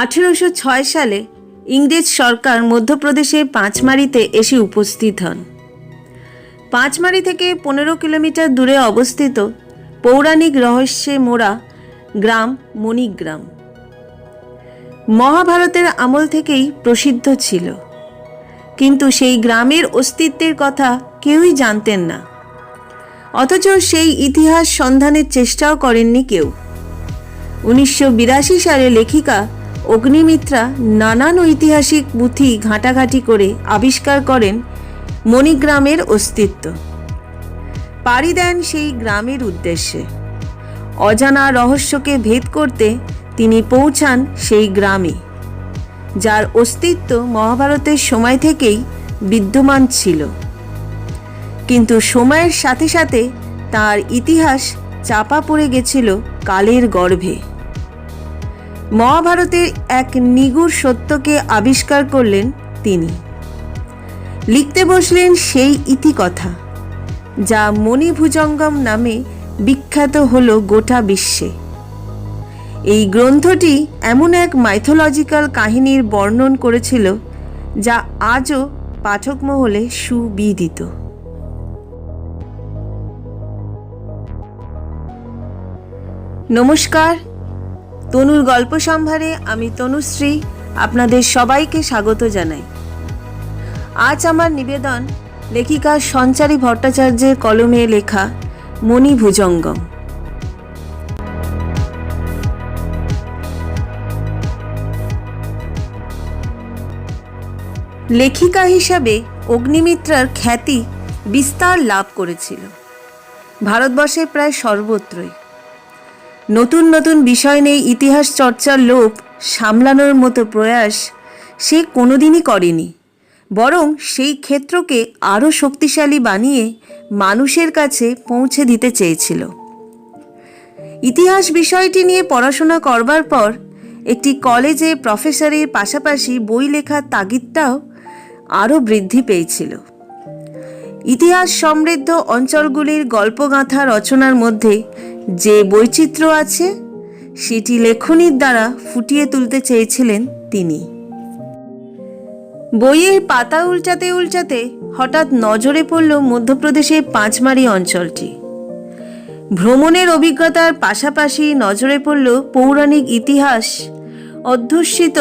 1806 সালে ইংরেজ সরকার মধ্যপ্রদেশের পাঁচমারিতে এসে উপস্থিত হন। পাঁচমারি থেকে 15 কিলোমিটার দূরে অবস্থিত পৌরাণিক রহস্যে মোড়া গ্রাম মণিগ্রাম মহাভারতের আমল থেকেই প্রসিদ্ধ ছিল, কিন্তু সেই গ্রামের অস্তিত্বের কথা কেউই জানতেন না। অথচ সেই ইতিহাস সন্ধানের চেষ্টাও করেননি কেউ। 1982 সালে লেখিকা অগ্নিমিত্রা নানান ঐতিহাসিক পুঁথি ঘাঁটাঘাঁটি করে আবিষ্কার করেন মণিগ্রামের অস্তিত্ব। পাড়ি দেন সেই গ্রামের উদ্দেশ্যে। অজানা রহস্যকে ভেদ করতে তিনি পৌঁছান সেই গ্রামে, যার অস্তিত্ব মহাভারতের সময় থেকেই বিদ্যমান ছিল, কিন্তু সময়ের সাথে সাথে তার ইতিহাস চাপা পড়ে গেছিল কালের গর্ভে। মহাভারতের এক নিগূঢ় সত্যকে আবিষ্কার করলেন তিনি। লিখতে বসলেন সেই ইতিকথা, যা মণিভুজঙ্গম নামে বিখ্যাত হলো গোটা বিশ্বে। এই গ্রন্থটি এমন এক মাইথোলজিক্যাল কাহিনীর বর্ণন করেছিল, যা আজও পাঠক মহলে সুবিদিত। নমস্কার, তনুর গল্প সম্ভারে আমি তনুশ্রী আপনাদের সবাইকে স্বাগত জানাই। আজ আমার নিবেদন লেখিকা সঞ্চারী ভট্টাচার্যের কলমে লেখা মণিভুজঙ্গম। লেখিকা হিসাবে অগ্নিমিত্রার খ্যাতি বিস্তার লাভ করেছিল ভারতবর্ষের প্রায় সর্বত্রই। নতুন নতুন বিষয় নিয়ে ইতিহাস চর্চার লোভ সামলানোর মতো প্রয়াস সে কোনোদিনই করেনি, বরং সেই ক্ষেত্রকে আরও শক্তিশালী বানিয়ে মানুষের কাছে পৌঁছে দিতে চেয়েছিল। ইতিহাস বিষয়টি নিয়ে পড়াশোনা করবার পর একটি কলেজে প্রফেসরের পাশাপাশি বই লেখার তাগিদটাও আরও বৃদ্ধি পেয়েছিল। ইতিহাস সমৃদ্ধ অঞ্চলগুলির গল্পগাথা রচনার মধ্যে যে বৈচিত্র্য আছে, সেটি লেখনীর দ্বারা ফুটিয়ে তুলতে চেয়েছিলেন তিনি। বইয়ের পাতা উল্টাতে উল্টাতে হঠাৎ নজরে পড়ল মধ্যপ্রদেশের পাঁচমারি অঞ্চলটি। ভ্রমণের অভিজ্ঞতার পাশাপাশি নজরে পড়ল পৌরাণিক ইতিহাস অধ্যুষিত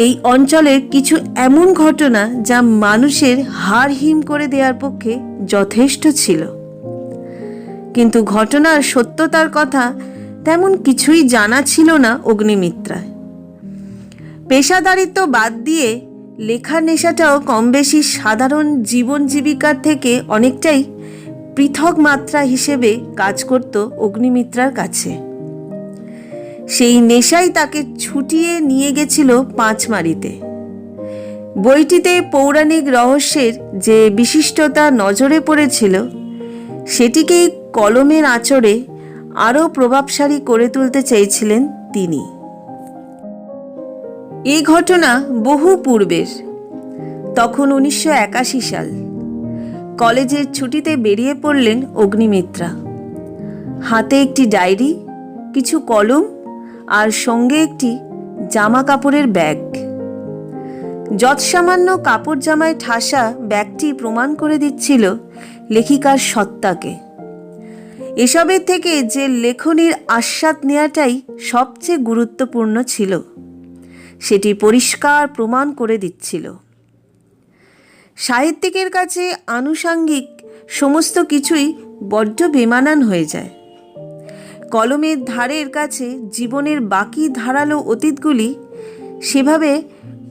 এই অঞ্চলের কিছু এমন ঘটনা যা মানুষের হাড় হিম করে দেওয়ার পক্ষে যথেষ্ট ছিল। কিন্তু ঘটনার সত্যতার কথা তেমন কিছুই জানা ছিল না অগ্নিমিত্রার। পেশাদারিত্ব বাদ দিয়ে লেখার নেশাটাও কম বেশি সাধারণ জীবন জীবিকার থেকে অনেকটাই পৃথক মাত্রা হিসেবে কাজ করত অগ্নিমিত্রার কাছে। সেই নেশাই তাকে ছুটিয়ে নিয়ে গেছিল পাঁচমারিতে। বইটিতে পৌরাণিক রহস্যের যে বিশিষ্টতা নজরে পড়েছিল, সেটিকেই কলমের আঁচড়ে আরও প্রভাবশালী করে তুলতে চেয়েছিলেন তিনি। এই ঘটনা বহু পূর্বের। তখন 1981 সাল। কলেজের ছুটিতে বেরিয়ে পড়লেন অগ্নিমিত্রা। হাতে একটি ডায়েরি, কিছু কলম আর সঙ্গে একটি জামা কাপড়ের ব্যাগ। যৎসামান্য কাপড় জামায় ঠাসা ব্যাগটি প্রমাণ করে দিচ্ছিল লেখিকার সত্তাকে। এসবের থেকে যে লেখনীর আস্বাদ নেওয়াটাই সবচেয়ে গুরুত্বপূর্ণ ছিল, সেটি পরিষ্কার প্রমাণ করে দিচ্ছিল। সাহিত্যিকের কাছে আনুষাঙ্গিক সমস্ত কিছুই বড্ড বেমানান হয়ে যায়। কলমের ধারের কাছে জীবনের বাকি ধারালো অতীতগুলি সেভাবে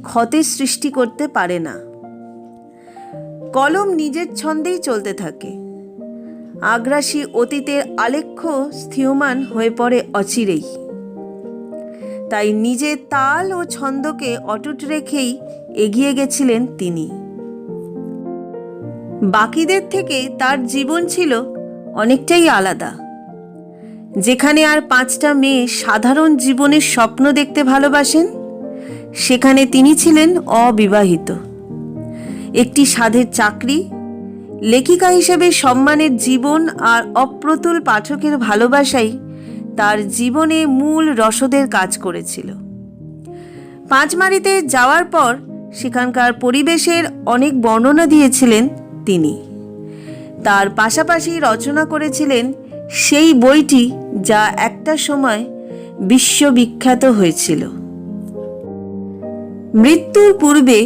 ক্ষতের সৃষ্টি করতে পারে না। কলম নিজের ছন্দেই চলতে থাকে। আগ্রাসী অতীতের আলেখ্য স্থিয়মান হয়ে পড়ে অচিরেই। তাই নিজের তাল ও ছন্দকে অটুট রেখেই এগিয়ে গেছিলেন তিনি। বাকিদের থেকে তার জীবন ছিল অনেকটাই আলাদা। যেখানে আর 5টা মেয়ে সাধারণ জীবনের স্বপ্ন দেখতে ভালোবাসেন, সেখানে তিনি ছিলেন অবিবাহিত। একটি সাধের চাকরি, লেখিকা হিসেবে সম্মানের জীবন আর অপ্রতুল পাঠকের ভালোবাসাই তার জীবনে মূল রসদের কাজ করেছিল। পাঁচমারিতে যাওয়ার পর সেখানকার পরিবেশের অনেক বর্ণনা দিয়েছিলেন তিনি। তার পাশাপাশি রচনা করেছিলেন সেই বইটি যা একটা সময় বিশ্ববিখ্যাত হয়েছিল। মৃত্যুর পূর্বে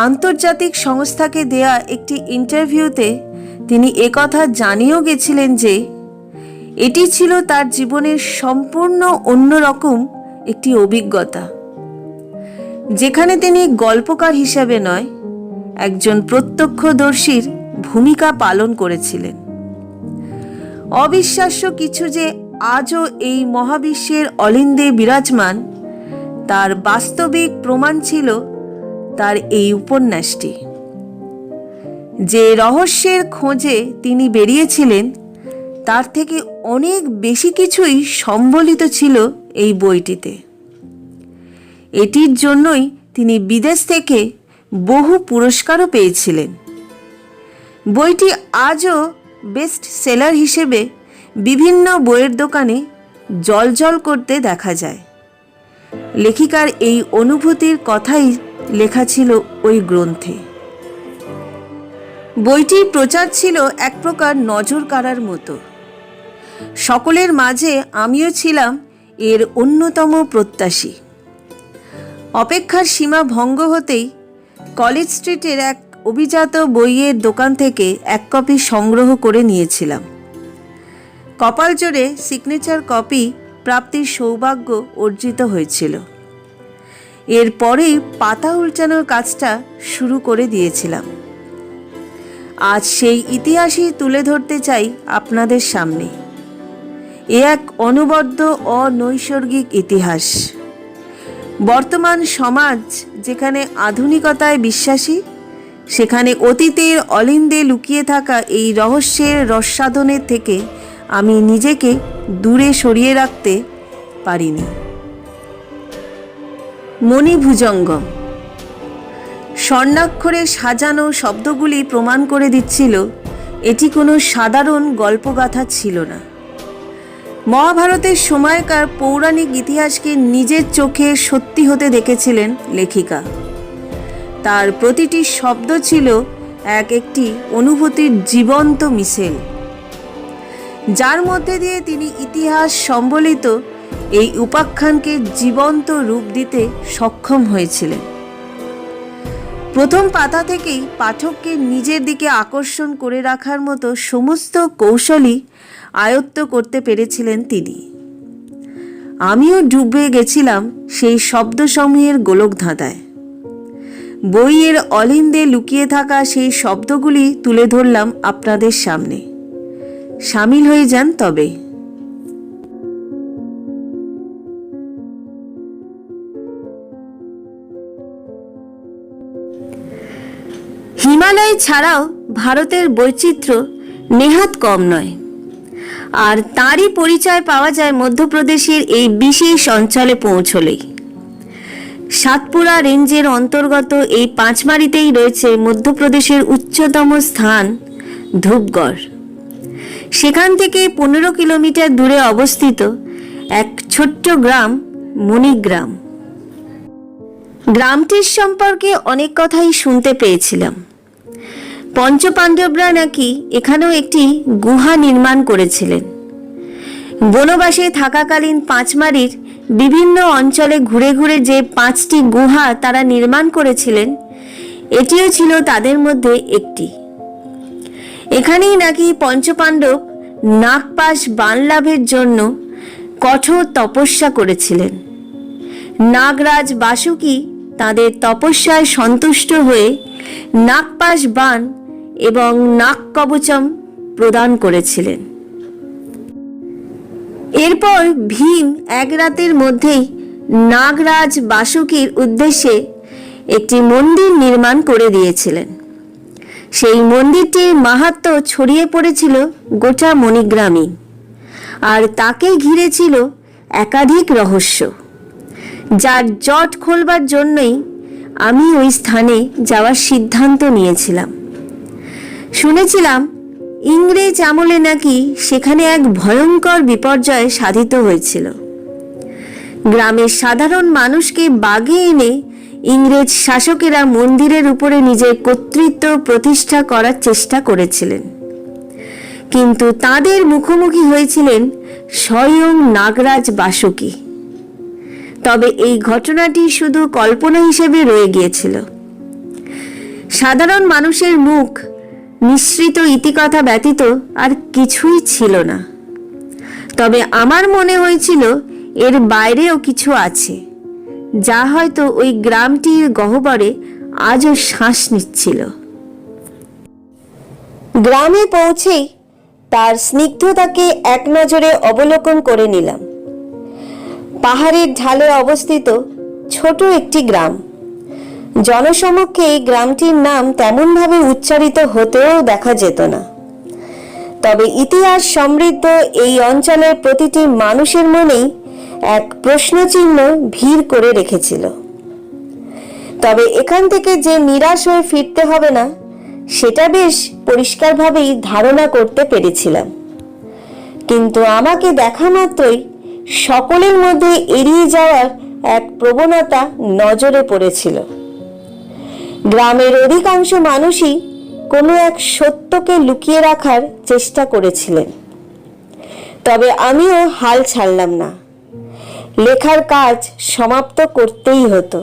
আন্তর্জাতিক সংস্থাকে দেয়া একটি ইন্টারভিউতে তিনি একথা জানিয়েও গেছিলেন যে এটি ছিল তার জীবনের সম্পূর্ণ অন্যরকম একটি অভিজ্ঞতা, যেখানে তিনি গল্পকার হিসেবে নয়, একজন প্রত্যক্ষদর্শীর ভূমিকা পালন করেছিলেন। অবিশ্বাস্য কিছু যে আজও এই মহাবিশ্বের অলিন্দে বিরাজমান তার বাস্তবিক প্রমাণ ছিল তার এই উপন্যাসটি। যে রহস্যের খোঁজে তিনি বেরিয়েছিলেন তার থেকে অনেক বেশি কিছুই সম্বলিত ছিল এই বইটিতে। এটির জন্যই তিনি বিদেশ থেকে বহু পুরস্কারও পেয়েছিলেন। বইটি আজও বেস্ট সেলার হিসেবে বিভিন্ন বইয়ের দোকানে জ্বলজ্বল করতে দেখা যায়। লেখিকার এই অনুভূতির কথাই লেখা ছিল ওই গ্রন্থে। বইটির প্রচার ছিল এক প্রকার নজর কাড়ার মতো। সকলের মাঝে আমিও ছিলাম এর অন্যতম প্রত্যাশী। অপেক্ষার সীমা ভঙ্গ হতেই কলেজ স্ট্রিটের এক অভিজাত বইয়ের দোকান থেকে এক কপি সংগ্রহ করে নিয়েছিলাম। কপাল জোরে সিগনেচার কপি প্রাপ্তির সৌভাগ্য অর্জিত হয়েছিল। এরপরেই পাতা উল্টানোর কাজটা শুরু করে দিয়েছিলাম। আজ সেই ইতিহাসই তুলে ধরতে চাই আপনাদের সামনে। এ এক অনবদ্য অনৈসর্গিক ইতিহাস। বর্তমান সমাজ যেখানে আধুনিকতায় বিশ্বাসী, সেখানে অতীতের অলিন্দে লুকিয়ে থাকা এই রহস্যের রসাধনের থেকে আমি নিজেকে দূরে সরিয়ে রাখতে পারিনি। মণিভুজঙ্গম। স্বর্ণাক্ষরে সাজানো শব্দগুলি প্রমাণ করে দিচ্ছিল এটি কোনো সাধারণ গল্পগাথা ছিল না। মহাভারতের সময়কার পৌরাণিক ইতিহাসকে নিজের চোখে সত্যি হতে দেখেছিলেন লেখিকা। তার প্রতিটি শব্দ ছিল একটি অনুভূতির জীবন্ত মিশেল, যার মধ্যে দিয়ে তিনি ইতিহাস সম্বলিত এই উপাখ্যানকে জীবন্ত রূপ দিতে সক্ষম হয়েছিলেন। প্রথম পাতা থেকেই পাঠককে নিজের দিকে আকর্ষণ করে রাখার মতো সমস্ত কৌশলই আয়ত্ত করতে পেরেছিলেন তিনি। আমিও ডুবে গেছিলাম সেই শব্দসমূহের গোলকধাঁধায়। বইয়ের অলিন্দে লুকিয়ে থাকা সেই শব্দগুলি তুলে ধরলাম আপনাদের সামনে। সামিল হয়ে যান তবে। হিমালয় ছাড়াও ভারতের বৈচিত্র্য নেহাত কম নয়, আর তারই পরিচয় পাওয়া যায় মধ্যপ্রদেশের এই বিশেষ অঞ্চলে পৌঁছলেই। সাতপুরা রেঞ্জের অন্তর্গত এই পাঁচমারিতেই রয়েছে মধ্যপ্রদেশের উচ্চতম স্থান ধূপগড়। সেখান থেকে 15 কিলোমিটার দূরে অবস্থিত এক ছোট্ট গ্রাম মণিগ্রাম। গ্রামটির সম্পর্কে অনেক কথাই শুনতে পেয়েছিলাম। পঞ্চপাণ্ডবরা নাকি এখানেও একটি গুহা নির্মাণ করেছিলেন। বনবাসে থাকাকালীন পাঁচমারির বিভিন্ন অঞ্চলে ঘুরে ঘুরে যে 5টি গুহা তারা নির্মাণ করেছিলেন, এটিও ছিল তাদের মধ্যে একটি। এখানেই নাকি পঞ্চপাণ্ডব নাগপাশ বাণ লাভের জন্য কঠোর তপস্যা করেছিলেন। নাগরাজ বাসুকী তাদের তপস্যায় সন্তুষ্ট হয়ে নাগপাশ বাণ এবং নাগ কবচম প্রদান করেছিলেন। এরপর ভীম এক রাতের মধ্যেই নাগরাজ বাসুকীর উদ্দেশ্যে একটি মন্দির নির্মাণ করে দিয়েছিলেন। সেই মন্দিরটির মাহাত্ম্য ছড়িয়ে পড়েছিল গোটা মণিগ্রামে, আর তাকে ঘিরে ছিল একাধিক রহস্য, যার জট খোলবার জন্যই আমি ওই স্থানে যাওয়ার সিদ্ধান্ত নিয়েছিলাম। শুনেছিলাম ইংরেজ আমলে নাকি সেখানে এক ভয়ঙ্কর বিপর্যয় সাধিত হয়েছিল। গ্রামের সাধারণ মানুষকে বাগে এনে ইংরেজ শাসকেরা মন্দিরের উপরে নিজের কর্তৃত্ব প্রতিষ্ঠা করার চেষ্টা করেছিলেন, কিন্তু তাদের মুখোমুখি হয়েছিলেন স্বয়ং নাগরাজ বাসুকী। তবে এই ঘটনাটি শুধু কল্পনা হিসেবে রয়ে গিয়েছিল। সাধারণ মানুষের মুখ নিঃসৃত ইতিকথা ব্যতীত আর কিছুই ছিল না। তবে আমার মনে হয়েছিল এর বাইরেও কিছু আছে, যা হয়তো ওই গ্রামটির গহ্বরে আজও শ্বাস নিচ্ছিল। গ্রামে পৌঁছেই তার স্নিগ্ধতাকে এক নজরে অবলোকন করে নিলাম। পাহাড়ের ঢালে অবস্থিত ছোট একটি গ্রাম। জনসমক্ষে এই গ্রামটির নাম তেমনভাবে উচ্চারিত হতেও দেখা যেত না। তবে ইতিহাস সমৃদ্ধ এই অঞ্চলের প্রতিটি মানুষের মনেই এক প্রশ্নচিহ্ন ভিড় করে রেখেছিল। তবে এখান থেকে যে নিরাশ হয়ে ফিরতে হবে না, সেটা বেশ পরিষ্কারভাবেই ধারণা করতে পেরেছিলাম। কিন্তু আমাকে দেখা মাত্রই সকলের মধ্যে এড়িয়ে যাওয়ার এক প্রবণতা নজরে পড়েছিল। গ্রামের অধিকাংশ মানুষই কোনো এক সত্যকে লুকিয়ে রাখার চেষ্টা করেছিলেন। তবে আমিও হাল ছাড়লাম না। লেখার কাজ সমাপ্ত করতেই হতো।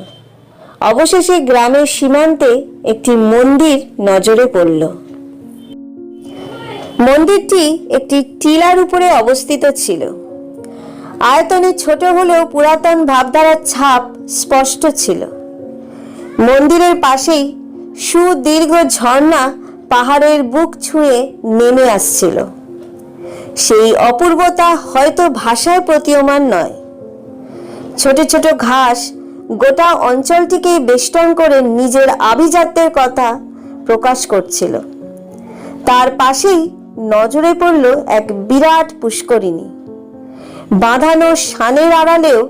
অবশেষে গ্রামের সীমান্তে একটি মন্দির নজরে পড়ল। মন্দিরটি একটি টিলার উপরে অবস্থিত ছিল। আয়তনে ছোট হলেও পুরাতন ভাবধারার ছাপ স্পষ্ট ছিল। মন্দিরের পাশেই সুদীর্ঘ ঝর্ণা পাহাড়ের বুক ছুঁয়ে নেমে আসছিল। সেই অপূর্বতা হয়তো ভাষায় প্রতীয়মান নয়। ছোট ছোট ঘাস গোটা অঞ্চলটিকে বেষ্টন করে নিজের আভিজাত্যের কথা প্রকাশ করছিল। তার পাশেই নজরে পড়ল এক বিরাট পুষ্করিণী। বাঁধানো শানের আড়ালেও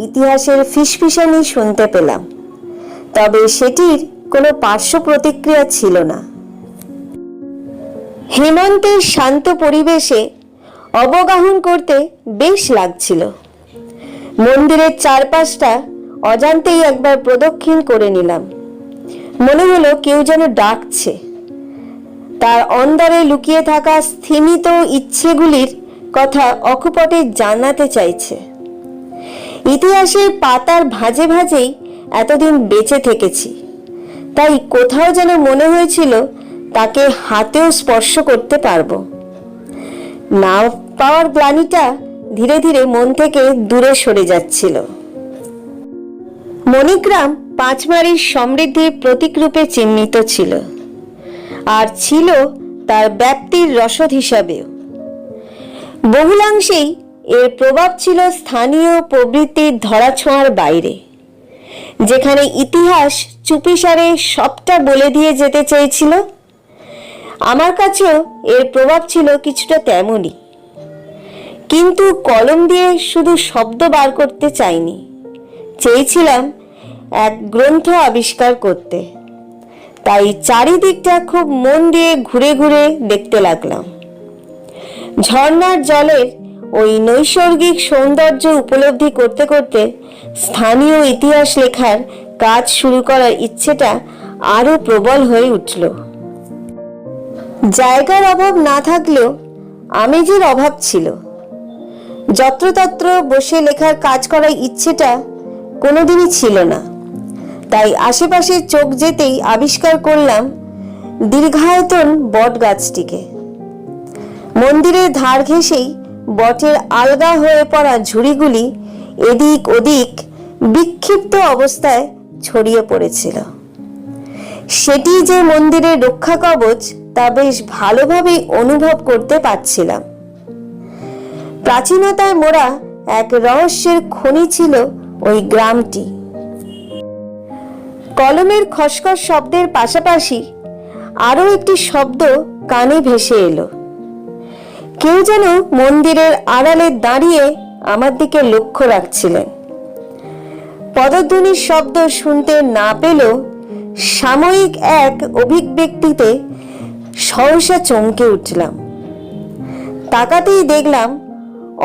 ইতিহাসের ফিসফিসানি শুনতে পেলাম। তবে সেটির কোনো পার্শ্ব প্রতিক্রিয়া ছিল না। হেমন্তের শান্ত পরিবেশে অবগাহন করতে বেশ লাগছিল। মন্দিরের চারপাশটা অজান্তেই একবার প্রদক্ষিণ করে নিলাম। মনে হলো কেউ যেন ডাকছে, তার অন্তরে লুকিয়ে থাকা স্থিমিত ইচ্ছেগুলির কথা অকপটে জানাতে চাইছে। ইতিহাসের পাতার ভাঁজে ভাঁজেই এতদিন বেঁচে থেকেছি, তাই কোথাও যেন মনে হয়েছিল তাকে হাতেও স্পর্শ করতে পারবো। না পাওয়ার গ্লানিটা ধীরে ধীরে মন থেকে দূরে সরে যাচ্ছিল। মণিগ্রাম পাঁচমারির সমৃদ্ধির প্রতীক রূপে চিহ্নিত ছিল, আর ছিল তার ব্যাপ্তির রসদ হিসাবেও। বহুলাংশেই এর প্রভাব ছিল স্থানীয় প্রবৃত্তির ধরাছোঁয়ার বাইরে। যেখানে ইতিহাস চুপিসারে সবটা বলে দিয়ে যেতে চেয়েছিল, আমার কাছেও এর প্রভাব ছিল কিছুটা তেমনই। কিন্তু কলম দিয়ে শুধু শব্দ বার করতে চাইনি, চেয়েছিলাম এক গ্রন্থ আবিষ্কার করতে। তাই চারিদিকটা খুব মন দিয়ে ঘুরে ঘুরে দেখতে লাগলাম। ঝর্ণার জলের ওই নৈসর্গিক সৌন্দর্য উপলব্ধি করতে করতে স্থানীয় ইতিহাস লেখার কাজ শুরু করার ইচ্ছেটা আরো প্রবল হয়ে উঠল। জায়গার অভাব না থাকলেও আমেজের অভাব ছিল। যত্রতত্র বসে লেখার কাজ করার ইচ্ছেটা কোনোদিনই ছিল না। তাই আশেপাশে চোখ যেতেই আবিষ্কার করলাম দীর্ঘায়তন বট গাছটিকে। মন্দিরের ধার ঘেঁষেই বটের আলগা হয়ে পড়া ঝুড়িগুলি এদিক ওদিক বিক্ষিপ্ত অবস্থায় ছড়িয়ে পড়েছিল। সেটি যে মন্দিরের রক্ষা কবচ তা বেশ ভালোভাবেই অনুভব করতে পারছিলাম। প্রাচীনতায় মোড়া এক রহস্যের খনি ছিল ওই গ্রামটি। কলমের খসখস শব্দের পাশাপাশি আরো একটি শব্দ কানে ভেসে এলো। কেউ যেন মন্দিরের আড়ালে দাঁড়িয়ে আমার দিকে লক্ষ্য রাখছিলেন। পদধ্বনির শব্দ শুনতে না পেলেও সাময়িক এক অভিব্যক্তিতে সহসা চমকে উঠলাম। তাকাতেই দেখলাম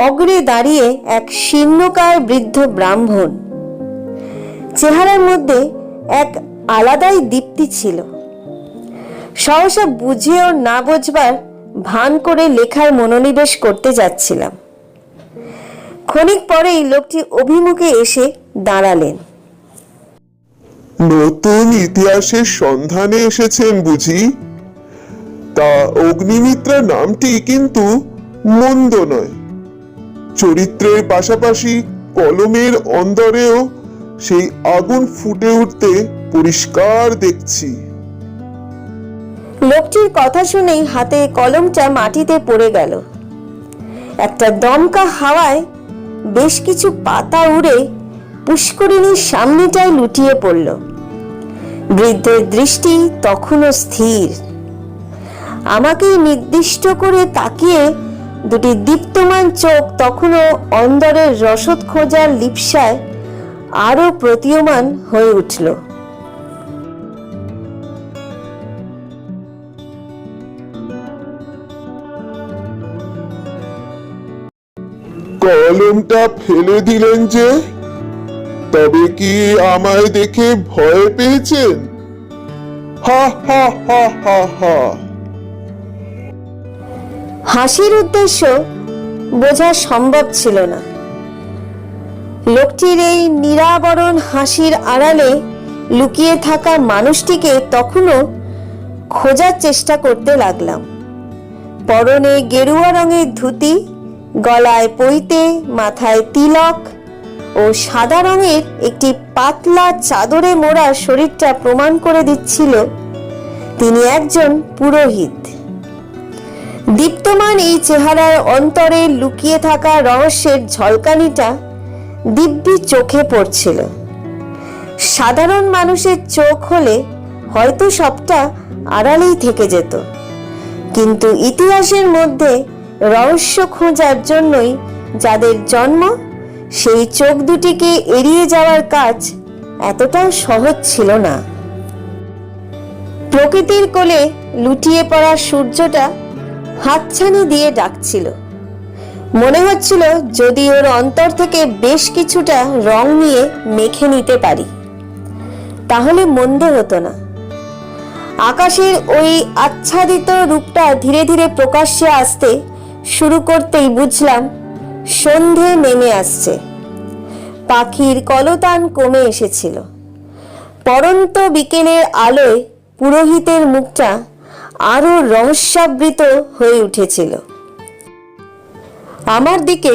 অগ্রে দাঁড়িয়ে এক শীর্ণকায় বৃদ্ধ ব্রাহ্মণ। চেহারার মধ্যে এক আলাদাই দীপ্তি ছিল। সহসা বুঝেও না বোঝবার ভান করে লেখায় মনোনিবেশ করতে যাচ্ছিলাম। ক্ষণিক পরেই লোকটি অভিমুখে এসে দাঁড়ালেন। নতুন ইতিহাসের সন্ধানে এসেছেন বুঝি? তা অগ্নিমিত্রা নামটি কিন্তু মন্দ নয়। চরিত্রের পাশাপাশি কলমের অন্দরেও সেই আগুন ফুটে উঠতে পরিষ্কার দেখছি। লোকটির কথা শুনেই হাতে কলমটা মাটিতে পড়ে গেল। একটা দমকা হাওয়ায় বেশ কিছু পাতা উড়ে পুষ্করিণীর সামনেটায় লুটিয়ে পড়ল। বৃদ্ধের দৃষ্টি তখনও স্থির। আমাকে নির্দিষ্ট করে তাকিয়ে দুটি দীপ্তমান চোখ তখনও অন্দরের রসদ খোঁজার লিপ্সায় আরো প্রতীয়মান হয়ে উঠল। কলমটা ফেলে দিলেন যে? তবে কি আমায় দেখে ভয় পেয়েছেন? হা হা হা হা হা। হাসির উদ্দেশ্য বোঝা সম্ভব ছিল না। লোকটির এই নিরাবরণ হাসির আড়ালে লুকিয়ে থাকা মানুষটিকে তখনও খোঁজার চেষ্টা করতে লাগলাম। পরনে গেরুয়া রঙের ধুতি, গলায় পৈতে, মাথায় তিলক ও সাদা রঙের একটি পাতলা চাদরে মোড়া শরীরটা প্রমাণ করে দিচ্ছিল তিনি একজন পুরোহিত। দীপ্তমান এই চেহারার অন্তরে লুকিয়ে থাকা রহস্যের ঝলকানিটা দিব্যি চোখে পড়ছিল। সাধারণ মানুষের চোখ হলে হয়তো সবটা আড়ালেই থেকে যেত, কিন্তু ইতিহাসের মধ্যে রহস্য খোঁজার জন্যই যাদের জন্ম, সেই চোখ দুটিকে এড়িয়ে যাওয়ার কাজ এতটাও সহজ ছিল না। প্রকৃতির কোলে লুটিয়ে পড়া সূর্যটা হাতছানি দিয়ে ডাকছিল। মনে হচ্ছিল যদি ওর অন্তর থেকে বেশ কিছুটা রং নিয়ে মেখে নিতে পারি তাহলে মন্দ হতো না। আকাশের ওই আচ্ছাদিত রূপটা ধীরে ধীরে প্রকাশ্যে আসতে শুরু করতেই বুঝলাম সন্ধে নেমে আসছে। পাখির কলতান কমে এসেছিল। পড়ন্ত বিকেলের আলোয় পুরোহিতের মুখটা আরো রহস্যাবৃত হয়ে উঠেছিল। আমার দিকে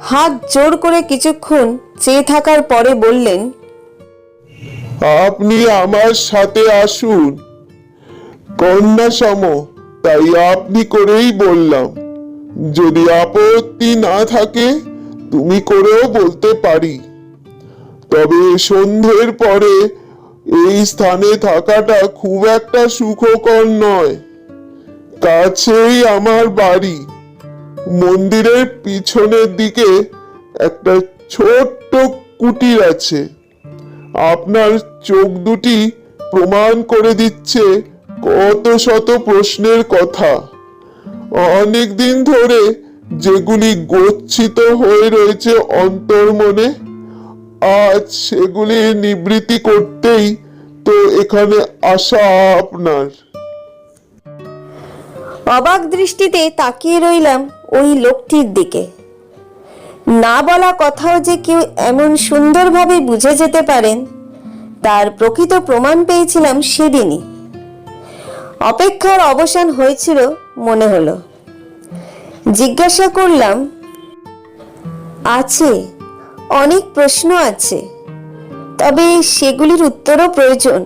হাত জোর করে কিছুক্ষণ চেয়ে থাকার পরে বললেন, আপনি আমার সাথে আসুন। কন্যা সম, তাই আপনি করেই বললাম। যদি আপত্তি না থাকে তুমি করেও বলতে পারি। তবে সন্ধ্যের পরে এই স্থানে থাকাটা খুব একটা সুখকর নয়। কাছেই আমার বাড়ি। মন্দিরের পিছনের দিকে একটা ছোট্ট কুটির আছে। আপনার চোখ দুটি প্রমাণ করে দিচ্ছে কত শত প্রশ্নের কথা। অনেক দিন ধরে যেগুলি গচ্ছিত হয়ে রয়েছে অন্তর্মনে, আজ সেগুলি নিবৃত্তি করতেই তো এখানে আসা আপনার। অবাক দৃষ্টিতে তাকিয়ে রইলাম ওই লোকটির দিকে। না বলা কথাও যে কেউ এমন সুন্দরভাবে বুঝে যেতে পারেন তার প্রকৃত প্রমাণ পেয়েছিলাম সেদিনই। অপেক্ষার অবসান হয়েছিল মনে হলো। জিজ্ঞাসা করলাম, আছে, অনেক প্রশ্ন আছে, তবে সেগুলির উত্তরও প্রয়োজন।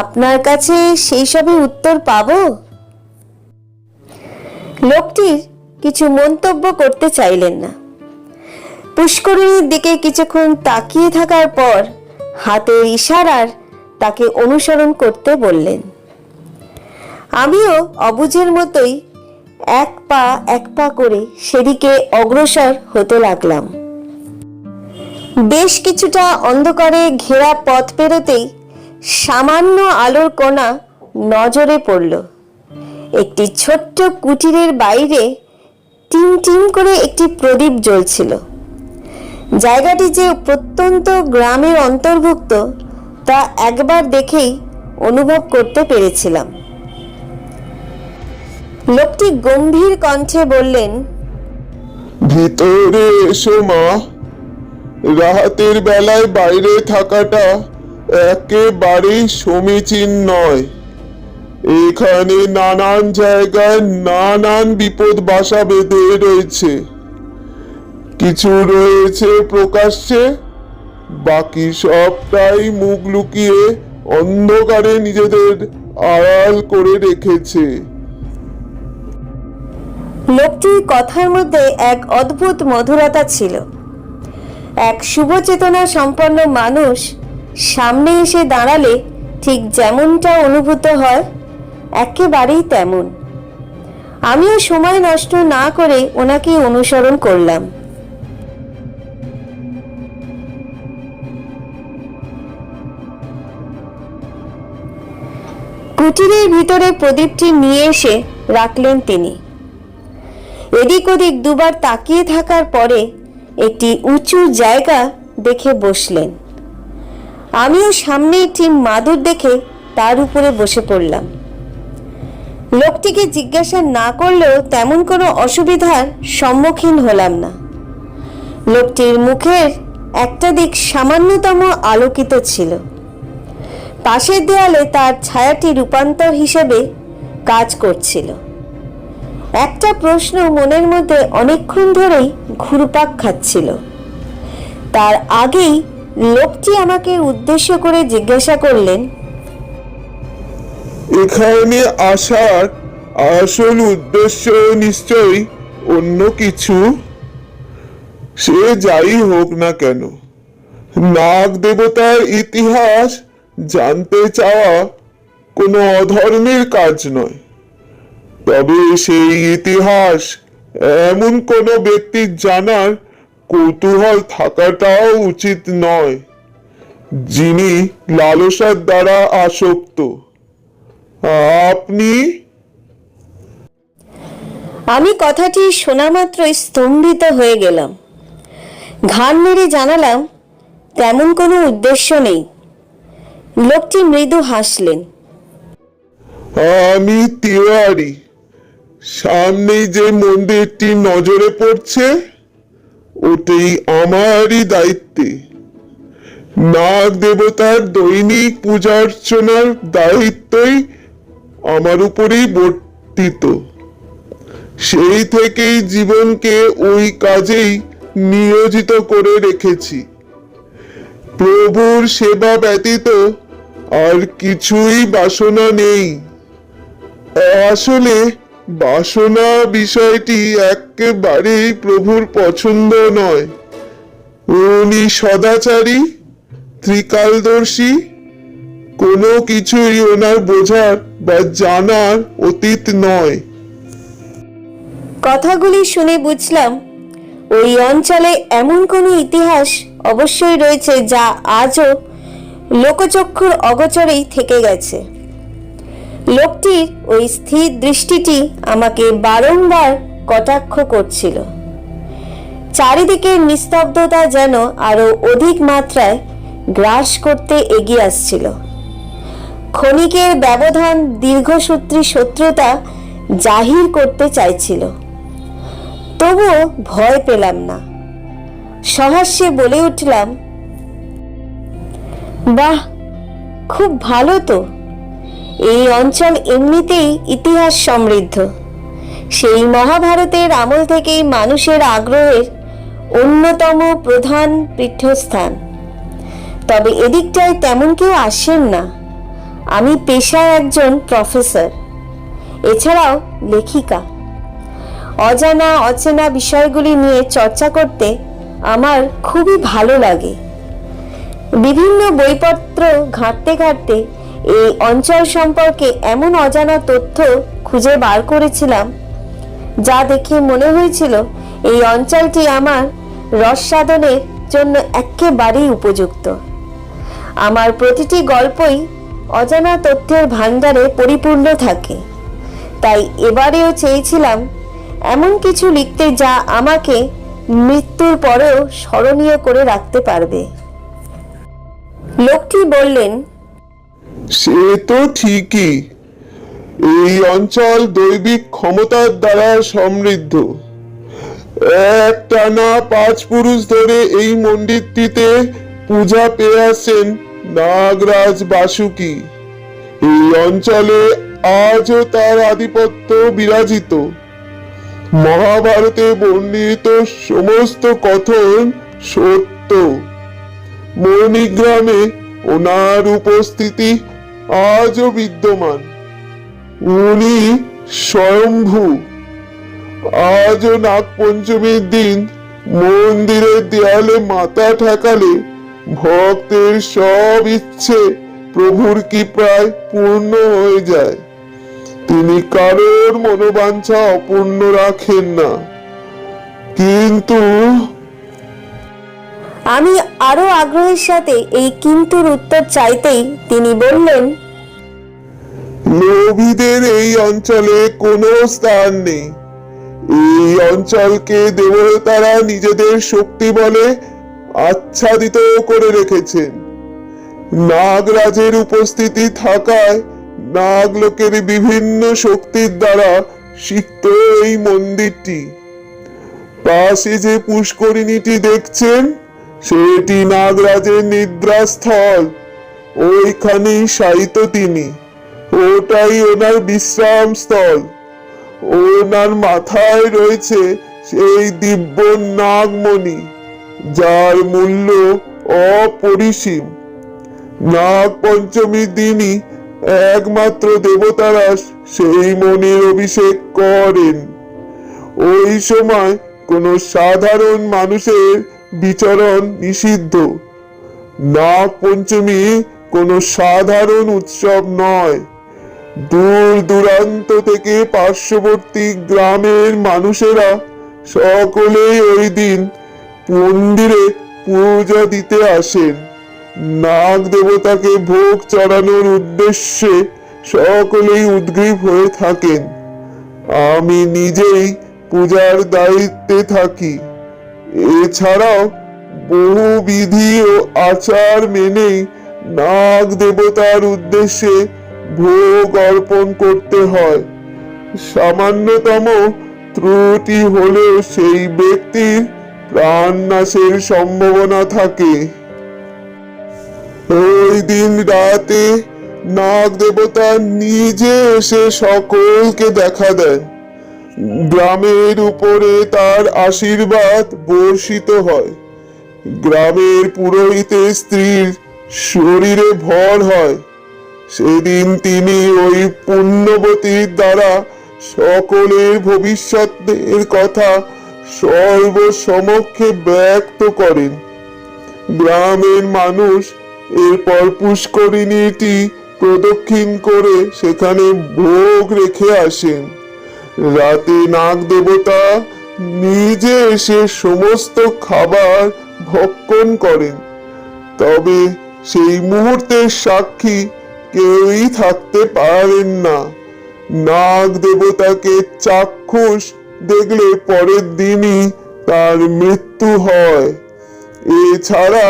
আপনার কাছে সেই সবের উত্তর পাবো? লোকটির কিছু মন্তব্য করতে চাইলেন না। পুষ্করিণীর দিকে কিছুক্ষণ তাকিয়ে থাকার পর হাতের ইশারার তাকে অনুসরণ করতে বললেন। আমিও অবুঝের মতোই এক পা করে সেদিকে অগ্রসর হতে লাগলাম। বেশ কিছুটা অন্ধকারে ঘেরা পথ পেরোতেই সামান্য আলোর কণা নজরে পড়ল। একটি ছোট্ট কুটিরের বাইরে টিম টিম করে একটি প্রদীপ জ্বলছিল। জায়গাটি যে প্রত্যন্ত গ্রামের অন্তর্ভুক্ত তা একবার দেখেই অনুভব করতে পেরেছিলাম। লোকটি গম্ভীর কণ্ঠে বললেন, ভিতরে এসো মা। রাতের বেলায় বাইরে থাকাটা একেবারেই সমীচীন নয়। এখানে নানান জায়গায় নানান বিপদ বাসা বেঁধে রয়েছে। কিছু রয়েছে প্রকাশ্যে, বাকি সবটাই মুখ লুকিয়ে অন্ধকারে নিজেদের আড়াল করে রেখেছে। লোকটির কথার মধ্যে এক অদ্ভুত মধুরতা ছিল। এক শুভচেতনা সম্পন্ন মানুষ সামনে এসে দাঁড়ালে ঠিক যেমনটা অনুভূত হয়, একেবারেই তেমন। আমিও সময় নষ্ট না করে ওনাকে অনুসরণ করলাম। কুটিরের ভিতরে প্রদীপটি নিয়ে এসে রাখলেন তিনি। এদিক ওদিক দুবার তাকিয়ে থাকার পরে একটি উঁচু জায়গা দেখে বসলেন। আমিও সামনে একটি মাদুর দেখে তার উপরে বসে পড়লাম। লোকটিকে জিজ্ঞাসা না করলেও তেমন কোনো অসুবিধার সম্মুখীন হলাম না। লোকটির মুখের একটা দিক সামান্যতম আলোকিত ছিল। পাশের দেয়ালে তার ছায়াটি রূপান্তর হিসেবে কাজ করছিল। একটা প্রশ্ন মনের মধ্যে অনেকক্ষণ ধরেই ঘুরপাক খাচ্ছিল। তার আগেই লোকটি আমাকে উদ্দেশ্য করে জিজ্ঞাসা করলেন, এখানে আসার আসল উদ্দেশ্য নিশ্চয়ই অন্য কিছু। সে যাই হোক না কেন, নাগ দেবতার ইতিহাস জানতে চাওয়া কোনো অধর্মের কাজ নয়। তবে সেই ইতিহাস এমন কোনো ব্যক্তির জানার কৌতূহল থাকাটাও উচিত নয়, যিনি লালসার দ্বারা আসক্ত। আপনি? আমি কথাটি শোনা মাত্রই স্তম্ভিত হয়ে গেলাম। ঘাড় নেড়ে জানালাম, তেমন কোনো উদ্দেশ্য নেই। লোকটি মৃদু হাসলেন। আমি তিওয়ারি। সামনেই যে মন্দিরটি নজরে পড়ছে, ওটাই আমারই দায়িত্বে। নাগ দেবতার দৈনিক পূজা অর্চনার দায়িত্বই আমার উপরেই বর্তিত। সেই থেকেই জীবনকে ওই কাজেই নিয়োজিত করে রেখেছি। প্রভুর সেবা ব্যতীত আর কিছুই বাসনা নেই। আসলে বাসনা বিষয়টি একেবারেই প্রভুর পছন্দ নয়। উনি সদাচারী, ত্রিকালদর্শী। কোনো কিছুই ওনার বোঝার বা জানার অতীত নয়। কথাগুলি শুনে বুঝলাম ওই অঞ্চলে এমন কোনো ইতিহাস অবশ্যই রয়েছে যা আজও লোকচক্ষুর অগোচরেই থেকে গেছে। লোকটির ওই স্থির দৃষ্টিটি আমাকে বারংবার কটাক্ষ করছিল। চারিদিকের নিস্তব্ধতা যেন আরো অধিক মাত্রায় গ্রাস করতে এগিয়ে আসছিল। ক্ষণিকের ব্যবধান দীর্ঘসূত্রী শত্রুতা জাহির করতে চাইছিল। তবুও ভয় পেলাম না। সহাস্যে বলে উঠলাম, বাহ, খুব ভালো তো। এই অঞ্চল এমনিতেই ইতিহাস সমৃদ্ধ। সেই মহাভারতের আমল থেকেই মানুষের আগ্রহের অন্যতম প্রধান পীঠস্থান। তবে এদিকটায় তেমন কেউ আসেন না। আমি পেশায় একজন প্রফেসর, এছাড়াও লেখিকা। অজানা অচেনা বিষয়গুলি নিয়ে চর্চা করতে আমার খুবই ভালো লাগে। বিভিন্ন বইপত্র ঘাঁটতে ঘাঁটতে এই অঞ্চল সম্পর্কে এমন অজানা তথ্য খুঁজে বার করেছিলাম যা দেখে মনে হয়েছিল এই অঞ্চলটি আমার রসসাধনের জন্য একেবারেই উপযুক্ত। আমার প্রতিটি গল্পই অজানা তথ্যের ভাণ্ডারে পরিপূর্ণ থাকে। তাই এবারেও চেয়েছিলাম এমন কিছু লিখতে যা আমাকে মৃত্যুর পরেও স্মরণীয় করে রাখতে পারবে। লোকটি বললেন, সে তো ঠিকই, এই অঞ্চল দৈবিক ক্ষমতার দ্বারা সমৃদ্ধ। একটানা 5 পুরুষ ধরে এই মন্দিরটিতে পূজা পেয়ে আসেন নাগরাজ বাসুকি। এই অঞ্চলে আজও তার আধিপত্য বিরাজিত। মহাভারতে বর্ণিত সমস্ত কথন সত্য। মণিগ্রামে ওনার উপস্থিতি আজও বিদ্যমান। উনি স্বয়ম্ভু। আজও নাগপঞ্চমীর দিন মন্দিরের দেয়ালে মাথা ঠেকালে ভক্তের সব ইচ্ছে প্রভুর কৃপায় পূর্ণ হয়ে যায়। তিনি কারোর মনোবাঞ্ছা অপূর্ণ রাখেন না। কিন্তু আমি আরো আগ্রহের সাথে এই কিন্তুর উত্তর চাইতেই তিনি বললেন, লোভীদের এই অঞ্চলে কোনো স্থান নেই। এই অঞ্চলকে দেবতারা নিজেদের শক্তি বলে আচ্ছাদিত করে রেখেছেন। নাগরাজের উপস্থিতি থাকায় নাগলোকের বিভিন্ন শক্তির দ্বারা সিক্ত এই মন্দিরটি। পাশে যে পুষ্করিণীটি দেখছেন, সেটি নাগরাজের নিদ্রাস্থল। ওইখানেই শায়িত তিনি। ওটাই ওনার বিশ্রাম স্থল। ওনার মাথায় রয়েছে সেই দিব্য নাগমণি, যার মূল্য অপরিসীম। নাগ পঞ্চমীর দিনই একমাত্র দেবতারা সেই মণির অভিষেক করেন। ওই সময় কোনো সাধারণ মানুষের বিচরণ নিষিদ্ধ। নাগ পঞ্চমী কোনো সাধারণ উৎসব নয়। দূর দূরান্ত থেকে পার্শ্ববর্তী গ্রামের মানুষেরা সকলেই ওই দিন মন্দিরে পূজা দিতে আসেন। নাগ দেবতাকে ভোগ চড়ানোর উদ্দেশ্যে সকলেই উদ্গ্রীব হয়ে থাকেন। আমি নিজেই পূজার দায়িত্বে থাকি। এছাড়াও বহু বিধি ও আচার মেনেই নাগ দেবতার উদ্দেশ্যে ভোগ অর্পণ করতে হয়। সামান্যতম ত্রুটি হলেও সেই ব্যক্তির প্রাণ নাশের সম্ভাবনা থাকে। ওই দিন রাতে নাগ দেবতা নিজে এসে সকলকে দেখা দেন। গ্রামের উপরে তার আশীর্বাদ বর্ষিত হয়। গ্রামের পুরোহিতের স্ত্রীর শরীরে ভর হয়। সেদিন তিনি ওই পুণ্যবতীর দ্বারা সকলের ভবিষ্যতের কথা সর্বসমক্ষে ব্যক্ত করেন। গ্রামের মানুষ এরপর পুষ্করিণীটি প্রদক্ষিণ করে সেখানে ভোগ রেখে আসেন। রাতে নাগ দেবতা নিজে এসে সমস্ত খাবার ভক্ষণ করেন। তবে সেই মুহূর্তের সাক্ষী কেউই থাকতে পারেন না। নাগ দেবতাকে চাক্ষুষ দেখলে পরের দিনই তার মৃত্যু হয়। এছাড়া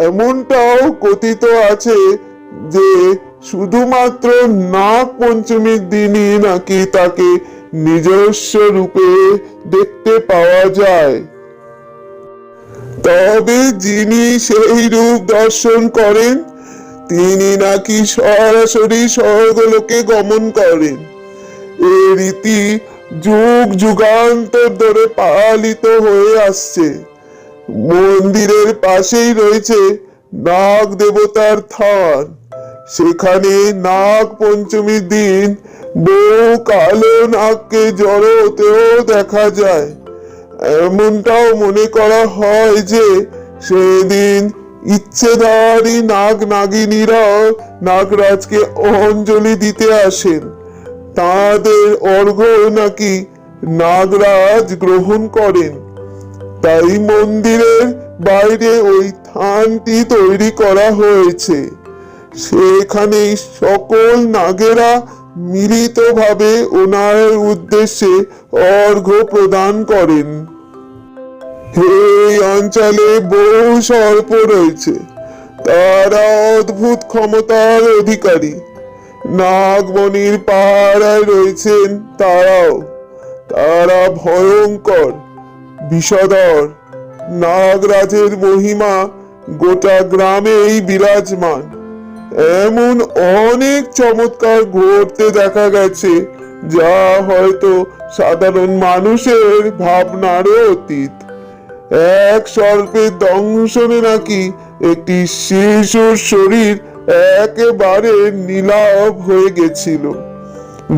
এমনটাও কথিত আছে যে শুধুমাত্র নাগ পঞ্চমীর দিনই নাকি তাকে নিজস্ব রূপে দেখতে পাওয়া যায়। তবে যিনি সেই রূপ দর্শন করেন, তিনি নাকি সরাসরি স্বর্গলোকে গমন করেন। এই রীতি যুগ যুগান্তর ধরে পালিত হয়ে আসছে। মন্দিরের পাশেই রয়েছে নাগ দেবতার থান। সেখানে নাগ পঞ্চমীর দিন বহু কালো নাগকে জড়ো হতেও দেখা যায়। এমনটাও মনে করা হয় যে সেদিন ইচ্ছেধারী নাগ নাগিনীরাও নাগরাজকে অঞ্জলি দিতে আসেন। তাদের অর্ঘ্য নাকি নাগরাজ গ্রহণ করেন। তাই মন্দিরের বাইরে ওই থানটি তৈরি করা হয়েছে। সেখানেই সকল নাগেরা মিলিতভাবে ওনার উদ্দেশ্যে অর্ঘ্য প্রদান করেন। এই অঞ্চলে বহু সর্প রয়েছে। তারা অদ্ভুত ক্ষমতার অধিকারী। নাগমণির পাহারায় রয়েছেন তারাও। তারা ভয়ঙ্কর, বিষধর। নাগরাজের মহিমা গোটা গ্রামেই বিরাজমান। এমন অনেক চমৎকার ঘটতে দেখা গেছে যা হয়তো সাধারণ মানুষের ভাবনারও অতীত। এক সর্পের দংশনে নাকি একটি শিশুর শরীর একেবারে নীলাভ হয়ে গেছিল।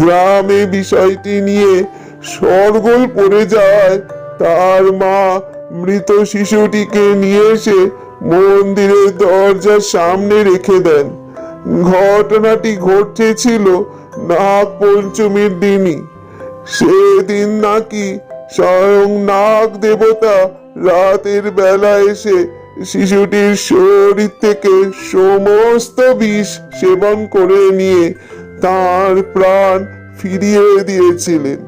গ্রামে বিষয়টি নিয়ে শোরগোল পড়ে যায়। তার মা মৃত শিশুটিকে নিয়ে এসে মন্দিরের দরজার সামনে রেখে দেন। ঘটনাটি ঘটেছিল নাগ পঞ্চমীর দিনই। সেদিন নাকি স্বয়ং নাগ দেবতা রাতের বেলা এসে শিশুটির শরীর থেকে সমস্ত বিষ সেবন করে নিয়ে তার প্রাণ ফিরিয়ে দিয়েছিলেন।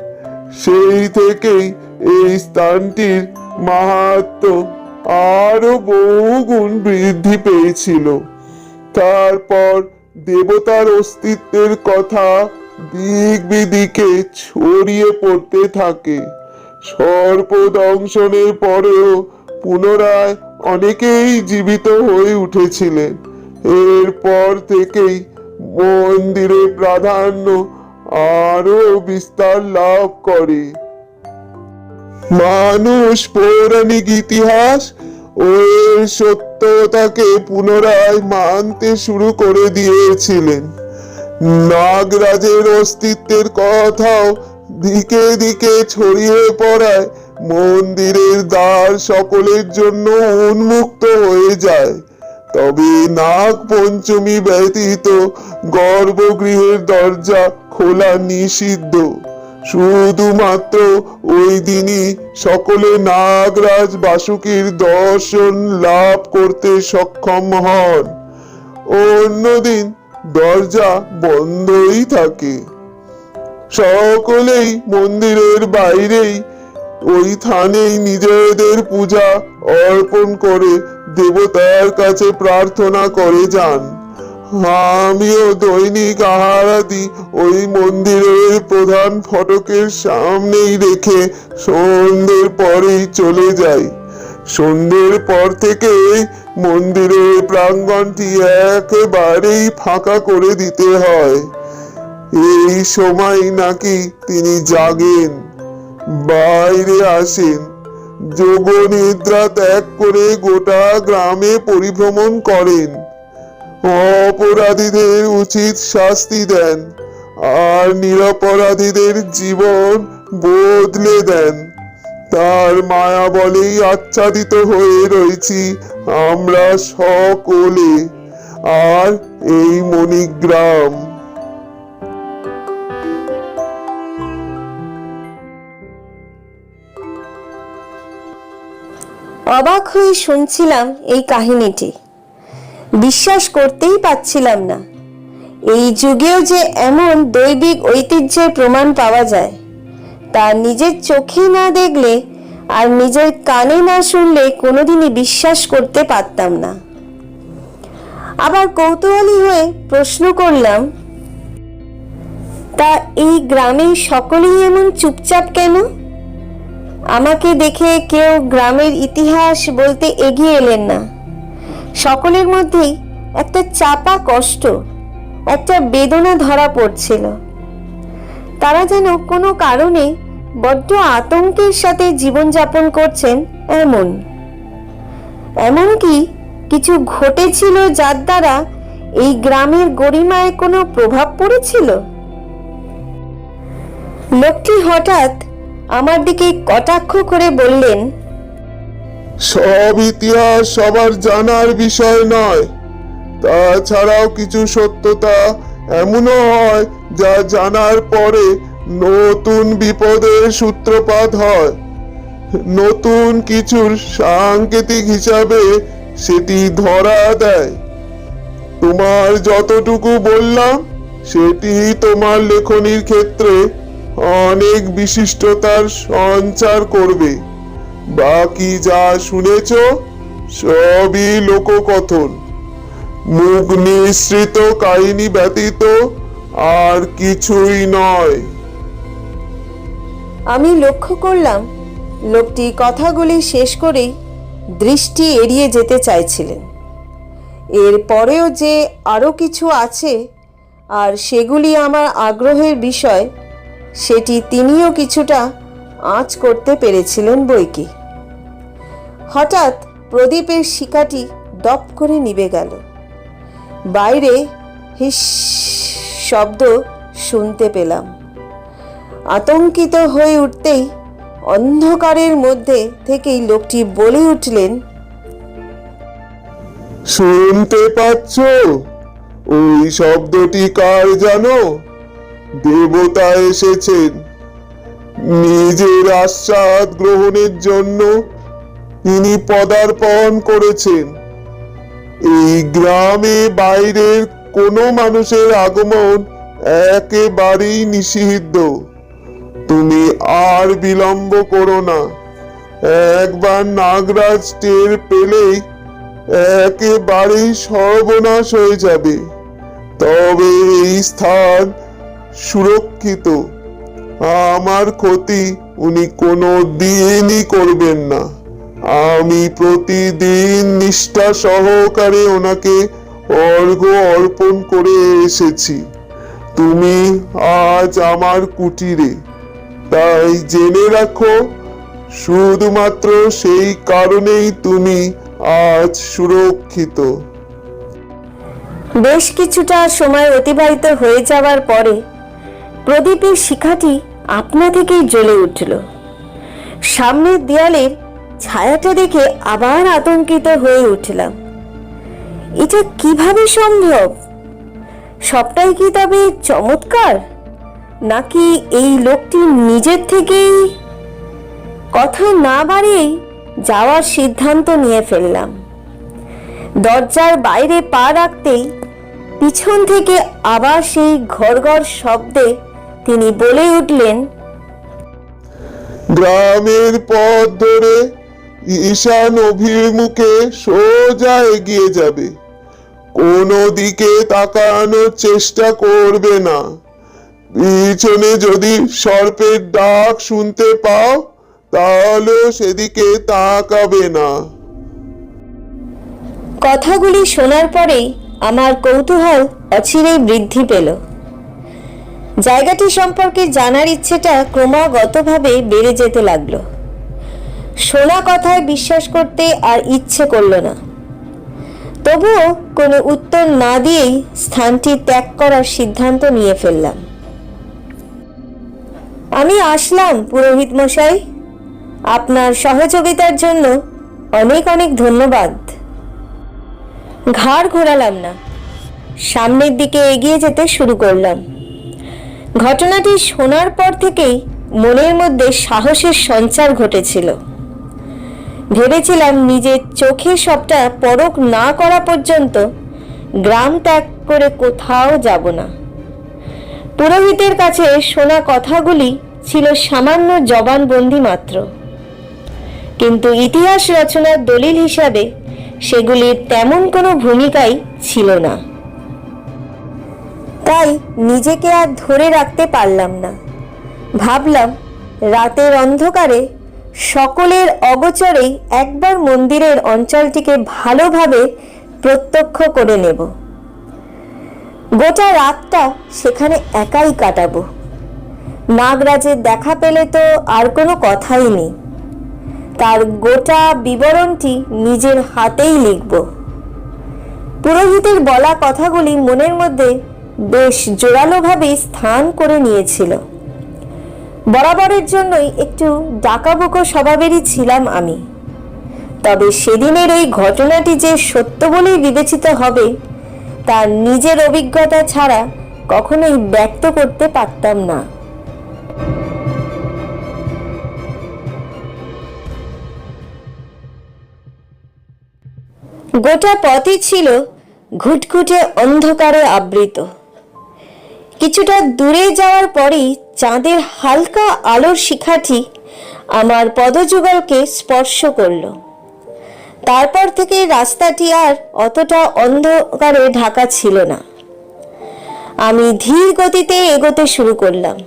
সেই থেকেই এই স্থানটির মাহাত্ম্য আরো বহুগুণ বৃদ্ধি পেয়েছিল। তারপর দেবতার অস্তিত্বের কথা দিক বিদিকে ছড়িয়ে পড়তে থাকে। সর্প দংশনের পরেও পুনরায় অনেকেই জীবিত হয়ে উঠেছিলেন। এরপর থেকেই মন্দিরের প্রাধান্য আরো বিস্তার লাভ করে। মানুষ পৌরাণিক ইতিহাস ও এর সত্যতাকে পুনরায় মানতে শুরু করে দিয়েছিলেন। নাগরাজের অস্তিত্বের কথাও দিকে দিকে ছড়িয়ে পড়ায় মন্দিরের দ্বার সকলের জন্য উন্মুক্ত হয়ে যায়। তবে নাগ পঞ্চমী ব্যতীত গর্ভগৃহের দরজা খোলা নিষিদ্ধ। শুধুমাত্র ওই দিনই সকলে নাগরাজ বাসুকীর দর্শন লাভ করতে সক্ষম হন। অন্যদিন দরজা বন্ধই থাকে। সকলেই মন্দিরের বাইরেই ওই থানেই নিজেদের পূজা অর্পণ করে দেবতার কাছে প্রার্থনা করে যান। আমিও দৈনিক আহারাদি ওই মন্দিরের প্রধান ফটকের সামনেই রেখে সন্ধ্যের পরেই চলে যাই। সন্ধ্যের পর থেকে মন্দিরের প্রাঙ্গণটি একেবারেই ফাঁকা করে দিতে হয়। এই সময় নাকি তিনি জাগেন, বাইরে আসেন, যোগনিদ্রা ত্যাগ করে গোটা গ্রামে পরিভ্রমণ করেন। অপরাধীদের উচিত শাস্তি দেন আর নিরপরাধীদের জীবন বদলে দেন। তার মায়া বলেই আচ্ছাদিত হয়ে রয়েছি আমরা সকলে আর এই মণিগ্রাম। অবাক হয়ে শুনছিলাম এই কাহিনীটি। বিশ্বাস করতেই পারছিলাম না এই যুগেও যে এমন দৈবিক ঐতিহ্যের প্রমাণ পাওয়া যায় তা নিজের চোখে না দেখলে আর নিজের কানে না শুনলে কোনোদিনই বিশ্বাস করতে পারতাম না। আবার কৌতূহলী হয়ে প্রশ্ন করলাম, তা এই গ্রামের সকলেই এমন চুপচাপ কেন? আমাকে দেখে কেউ গ্রামের ইতিহাস বলতে এগিয়ে এলেন না। সকলের মধ্যেই একটা চাপা কষ্ট, একটা বেদনা ধরা পড়ছিল। তারা যেন কোনো কারণে বড্ড আতঙ্কের সাথে জীবনযাপন করছেন এমনকি কিছু ঘটেছিল যার দ্বারা এই গ্রামের গরিমায় কোনো প্রভাব পড়েছিল। লোকটি হঠাৎ আমার দিকে কটাক্ষ করে বললেন, সব ইতিহাস সবার জানার বিষয় নয়। তাছাড়াও কিছু সত্যতা এমনও হয় যা জানার পরে নতুন বিপদের সূত্রপাত হয়। নতুন কিছুর সাংকেতিক হিসাবে সেটি ধরা দেয়। তোমার যতটুকু বললাম সেটি তোমার লেখনীর ক্ষেত্রে অনেক বিশিষ্টতার সঞ্চার করবে। বাকি যা শুনেছ সবই লোককথন। মুখ নিঃসৃত কাহিনী ব্যতীত আর কিছুই নয়। আমি লক্ষ্য করলাম লোকটি কথাগুলি শেষ করেই দৃষ্টি এড়িয়ে যেতে চাইছিলেন। এর পরেও যে আরও কিছু আছে আর সেগুলি আমার আগ্রহের বিষয়, সেটি তিনিও কিছুটা আঁচ করতে পেরেছিলেন বইকি। হঠাৎ প্রদীপের শিখাটি দপ করে নিভে গেল। বাইরে হিস শব্দ শুনতে পেলাম। আতঙ্কিত হয়ে উঠতেই অন্ধকারের মধ্যে থেকেই লোকটি বলে উঠলেন, শুনতে পাচ্ছ? ওই শব্দটি কার জানো? দেবতা এসেছেন নিজের আস্বাদ গ্রহণের জন্য। তিনি পদার্পণ করেছেন। এই গ্রামে বাইরের কোনো মানুষের আগমন একেবারেই নিষিদ্ধ। তুমি আর বিলম্ব করো না। একবার নাগরাজ টের পেলেই একেবারেই সর্বনাশ হয়ে যাবে। তবে এই স্থান সুরক্ষিত। আমার ক্ষতি উনি কোনো দিনই করবেন না। আমি প্রতিদিন নিষ্ঠা সহকারে ওনাকে অর্ঘ্য অর্পণ করে এসেছি। তুমি আজ আমার কুটিরে, তাই জেনে রাখো, শুধুমাত্র সেই কারণেই তুমি আজ সুরক্ষিত। বেশ কিছুটা সময় অতিবাহিত হয়ে যাওয়ার পরে প্রদীপের শিখাটি আপনা থেকেই জ্বলে উঠল। সামনের দেয়ালের ছায়াটা দেখে আবার আতঙ্কিত হয়ে উঠলাম। এটা কিভাবে সম্ভব? সবটাই কি তবে চমৎকার, নাকি এই লোকটি নিজের থেকেই? কথা না বাড়িয়েই যাওয়ার সিদ্ধান্ত নিয়ে ফেললাম। দরজার বাইরে পা রাখতেই পিছন থেকে আবার সেই ঘড়ঘড় শব্দে তিনি বলে উঠলেন, গ্রামের পথ ধরে ঈশান অভিমুখে সোজা এগিয়ে যাবে। কোনো দিকে তাকানোর চেষ্টা করবে না। পিছনে যদি সর্পের ডাক শুনতে পাও, তাহলেও সেদিকে তাকাবে না। কথাগুলি শোনার পরেই আমার কৌতূহল অচিরেই বৃদ্ধি পেল। জায়গাটি সম্পর্কে জানার ইচ্ছেটা ক্রমাগতভাবে বেড়ে যেতে লাগলো। শোনা কথায় বিশ্বাস করতে আর ইচ্ছে করল না। তবুও কোনো উত্তর না দিয়েই স্থানটি ত্যাগ করার সিদ্ধান্ত নিয়ে ফেললাম। আমি আসলাম পুরোহিত মশাই। আপনার সহযোগিতার জন্য অনেক অনেক ধন্যবাদ। ঘাড় ঘোরালাম না, সামনের দিকে এগিয়ে যেতে শুরু করলাম। ঘটনাটি শোনার পর থেকেই মনের মধ্যে সাহসের সঞ্চার ঘটেছিল। ভেবেছিলাম নিজের চোখে সবটা পরখ না করা পর্যন্ত গ্রাম ত্যাগ করে কোথাও যাব না। পুরোহিতের কাছে শোনা কথাগুলি ছিল সামান্য জবানবন্দি মাত্র, কিন্তু ইতিহাস রচনার দলিল হিসাবে সেগুলির তেমন কোনো ভূমিকাই ছিল না। তাই নিজেকে আর ধরে রাখতে পারলাম না। ভাবলাম, রাতের অন্ধকারে সকলের অগোচরেই একবার মন্দিরের অঞ্চলটিকে ভালোভাবে প্রত্যক্ষ করে নেব। গোটা রাতটা সেখানে একাই কাটাবো। নাগরাজের দেখা পেলে তো আর কোনো কথাই নেই। তার গোটা বিবরণটি নিজের হাতেই লিখব। পুরোহিতের বলা কথাগুলি মনের মধ্যে বেশ জোরালোভাবে স্থান করে নিয়েছিল। বরাবরের জন্যই একটু ডাকাবুকো স্বভাবেরই ছিলাম আমি। তবে সেদিনের এই ঘটনাটি যে সত্য বলেই বিবেচিত হবে, তার নিজের অভিজ্ঞতা ছাড়া কখনোই ব্যক্ত করতে পারতাম না। গোটা পথই ছিল ঘুটঘুটে অন্ধকারে আবৃত। কিছুটা দূরে যাওয়ার পরেই চাঁদের হালকা আলোর শিখাটি আমার পদযুগলকে স্পর্শ করল। তারপর থেকে রাস্তাটি আর অতটা অন্ধকারে ঢাকা ছিল না। আমি ধীর গতিতে এগোতে শুরু করলাম।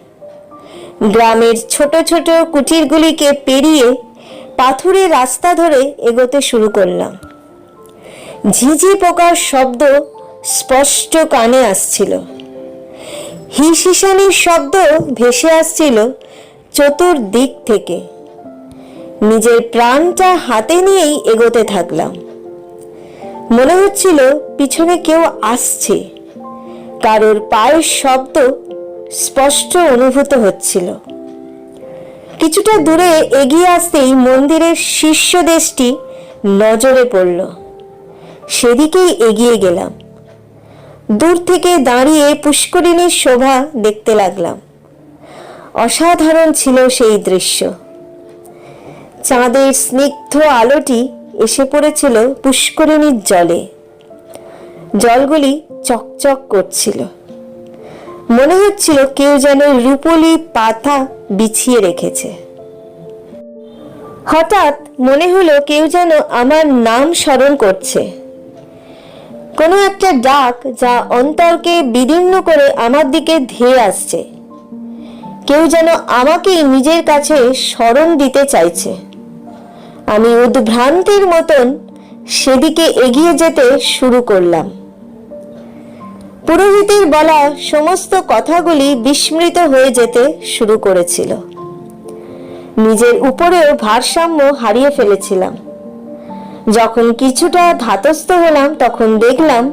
গ্রামের ছোট ছোট কুটিরগুলিকে পেরিয়ে পাথুরে রাস্তা ধরে এগোতে শুরু করলাম। ঝিঝি পোকার শব্দ স্পষ্ট কানে আসছিল। হিসিসানির শব্দ ভেসে আসছিল চতুর্দিক থেকে। নিজের প্রাণটা হাতে নিয়েই এগোতে থাকলাম। মনে হচ্ছিল পিছনে কেউ আসছে, কারোর পায়ের শব্দ স্পষ্ট অনুভূত হচ্ছিল। কিছুটা দূরে এগিয়ে আসতেই মন্দিরের শীর্ষদেশটি নজরে পড়ল। সেদিকেই এগিয়ে গেলাম। দূর থেকে দাঁড়িয়ে পুষ্করিণীর শোভা দেখতে লাগলাম। অসাধারণ ছিল সেই দৃশ্য। চাঁদের স্নিগ্ধ আলোটি এসে পড়েছিল পুষ্করিণীর জলে। জলগুলি চকচক করছিল। মনে হচ্ছিল কেউ যেন রূপোলি পাতা বিছিয়ে রেখেছে। হঠাৎ মনে হলো কেউ যেন আমার নাম স্মরণ করছে। কোনো একটা ডাক যা অন্তরকে বিদীর্ণ করে আমার দিকে ধেয়ে আসছে। কেউ যেন আমাকেই নিজের কাছে স্মরণ দিতে চাইছে। আমি উদ্ভ্রান্তের মতন সেদিকে এগিয়ে যেতে শুরু করলাম। পুরোহিতের বলা সমস্ত কথাগুলি বিস্মৃত হয়ে যেতে শুরু করেছিল। নিজের উপরেও ভারসাম্য হারিয়ে ফেলেছিলাম। যখন কিছুটা ধাতস্থ হলাম তখন দেখলাম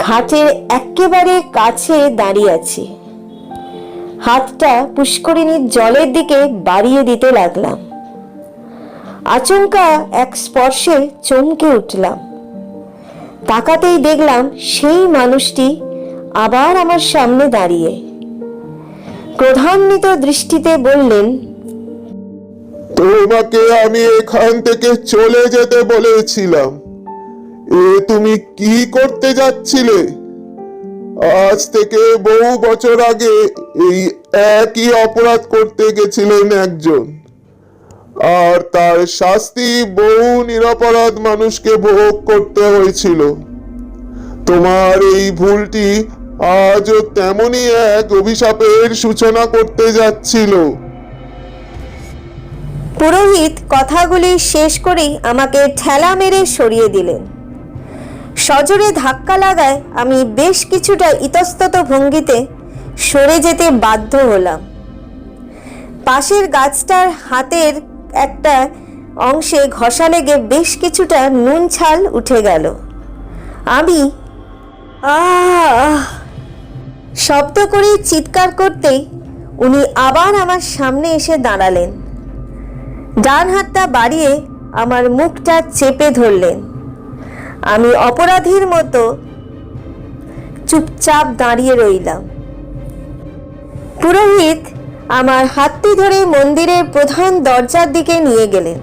ঘাটের একেবারে কাছে দাঁড়িয়ে আছি। হাতটা পুষ্করিণীর জলের দিকে বাড়িয়ে দিতে লাগলাম। আচমকা এক স্পর্শে চমকে উঠলাম। তাকাতেই দেখলাম সেই মানুষটি আবার আমার সামনে দাঁড়িয়ে। ক্রোধান্বিত দৃষ্টিতে বললেন, তোমাকে আমি এখান থেকে চলে যেতে বলেছিলাম। তুমি কি করতে যাচ্ছিলে? আজ থেকে বহু বছর আগে এই একই অপরাধ করতে গেছিলেন একজন, আর তার শাস্তি বহু নিরপরাধ মানুষকে ভোগ করতে হয়েছিল। তোমার এই ভুলটি আজও তেমনই এক অভিশাপের সূচনা করতে যাচ্ছিল। পুরোহিত কথাগুলি শেষ করেই আমাকে ঠেলা মেরে সরিয়ে দিলেন। সজোরে ধাক্কা লাগায় আমি বেশ কিছুটা ইতস্তত ভঙ্গিতে সরে যেতে বাধ্য হলাম। পাশের গাছটার হাতের একটা অংশে ঘষা লেগে বেশ কিছুটা নুন ছাল উঠে গেল। আমি শব্দ করে চিৎকার করতেই উনি আবার আমার সামনে এসে দাঁড়ালেন। ডান হাতটা বাড়িয়ে আমার মুখটা চেপে ধরলেন। আমি অপরাধীর মতো চুপচাপ দাঁড়িয়ে রইলাম। পুরোহিত আমার হাতটি ধরে মন্দিরের প্রধান দরজার দিকে নিয়ে গেলেন।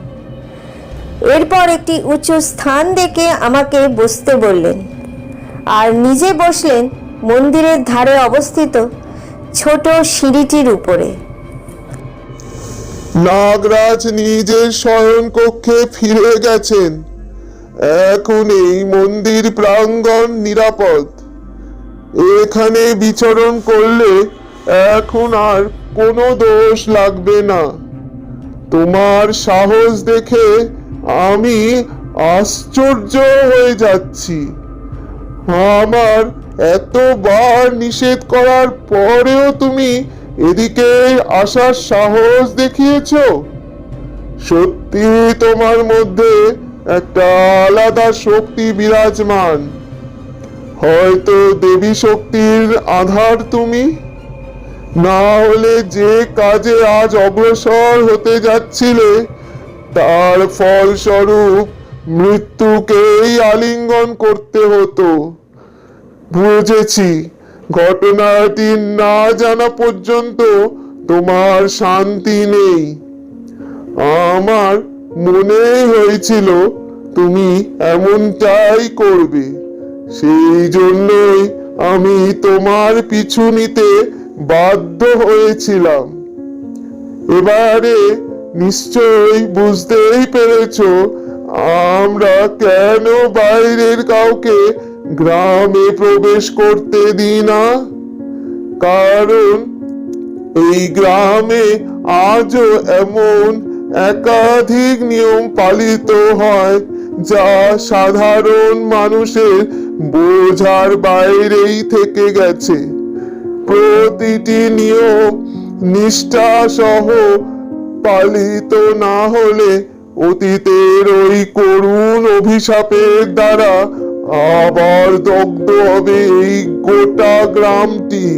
এরপর একটি উঁচু স্থান দেখে আমাকে বসতে বললেন, আর নিজে বসলেন মন্দিরের ধারে অবস্থিত ছোট সিঁড়িটির উপরে। নাগরাজ নিজের শয়ন কক্ষে ফিরে গেছেন। এখন এই মন্দির প্রাঙ্গণ নিরাপদ। এখানে বিচরণ করলে এখন আর কোনো দোষ লাগবে না। তোমার সাহস দেখে আমি আশ্চর্য হয়ে যাচ্ছি। আমার এতবার নিষেধ করার পরেও তুমি এদিকে আসার সাহস দেখিয়েছো। সত্যি তোমার মধ্যে একটা আলাদা শক্তি বিরাজমান। হয়তো দেবী শক্তির আধার তুমি। না হলে যে কাজে আজ অগ্রসর হতে যাচ্ছিলে তার ফলস্বরূপ মৃত্যুকেই আলিঙ্গন করতে হতো। বুঝেছি, ঘটনাটি না জানা পর্যন্ত তোমার শান্তি নেই। আমার মনে হয়েছিল তুমি এমনটাই করবে। সেই জন্যই আমি তোমার পিছু নিতে বাধ্য হয়েছিলাম। এবারে নিশ্চয়ই বুঝতেই পেরেছো আমরা কেন বাইরের কাউকে গ্রামে প্রবেশ করতে দিই না? কারণ এই গ্রামে আজও এমন একাধিক নিয়ম পালিত হয় যা সাধারণ মানুষের বোঝার বাইরেই থেকে গেছে। প্রতিটি নিয়ম নিষ্ঠা সহ পালিত না হলে অতীতের ওই করুণ অভিশাপের দ্বারা আবার দগ্ধ হবে এই গোটা গ্রামটি।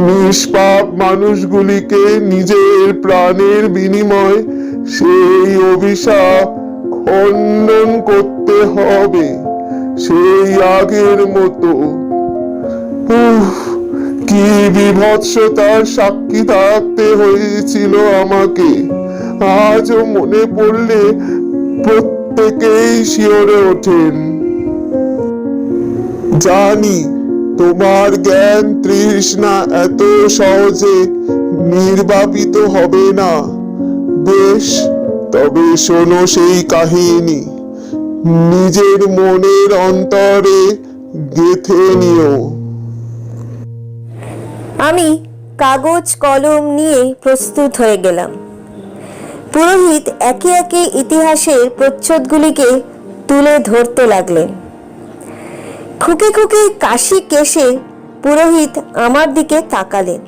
নিষ্পাপ মানুষগুলিকে নিজের প্রাণের বিনিময় সেই অভিশাপ খণ্ডন করতে হবে, সেই আগের মতো। কি বিভৎসতার সাক্ষী থাকতে হয়েছিল আমাকে। আজও মনে পড়লে প্রত্যেকেই শিহরে ওঠেন। জানি তোমার জ্ঞান তৃষ্ণা এত সহজে নির্বাপিত হবে না। বেশ, তবে শোনো সেই কাহিনী, নিজের মনের অন্তরে গেঁথে নিও। আমি কাগজ কলম নিয়ে প্রস্তুত হয়ে গেলাম। পুরোহিত একে একে ইতিহাসের প্রচ্ছদগুলিকে তুলে ধরতে লাগলেন। খুকে খুকে কাশি কেশে পুরোহিত আমার দিকে তাকালেন।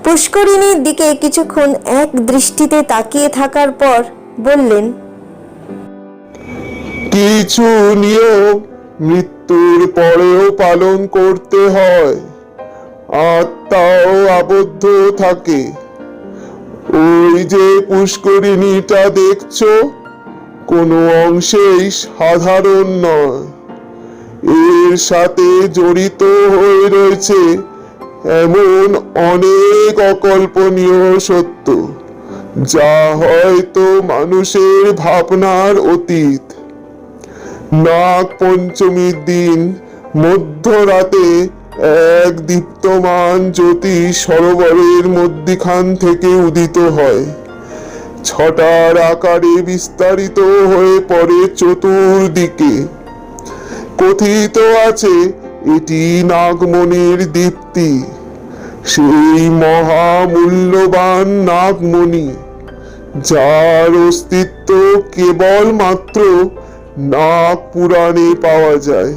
পুষ্করিণীর দিকে কিছুক্ষণ এক দৃষ্টিতে তাকিয়ে থাকার পর বললেন, কিছু নিয়ম মৃত্যুর পরেও পালন করতে হয়। আত্মাও আবদ্ধ থাকে। ওই যে পুষ্করিণীটা দেখছো, কোনো অংশেই সাধারণ নয়। এর সাথে জড়িত হয়ে রয়েছে এমন অনেক অকল্পনীয় সত্য যা হয়তো মানুষের ভাবনার অতীত। নাগ পঞ্চমীর দিন মধ্যরাতে এক দীপ্তমান জ্যোতি সরোবরের মধ্যিখান থেকে উদিত হয়। ছটার আকারে বিস্তারিত হয়ে পড়ে চতুর্দিকে। কথিত আছে এটি নাগমণির দীপ্তি, সেই মহামূল্যবান নাগমণি যার অস্তিত্ব কেবলমাত্র নাগ পুরাণে পাওয়া যায়।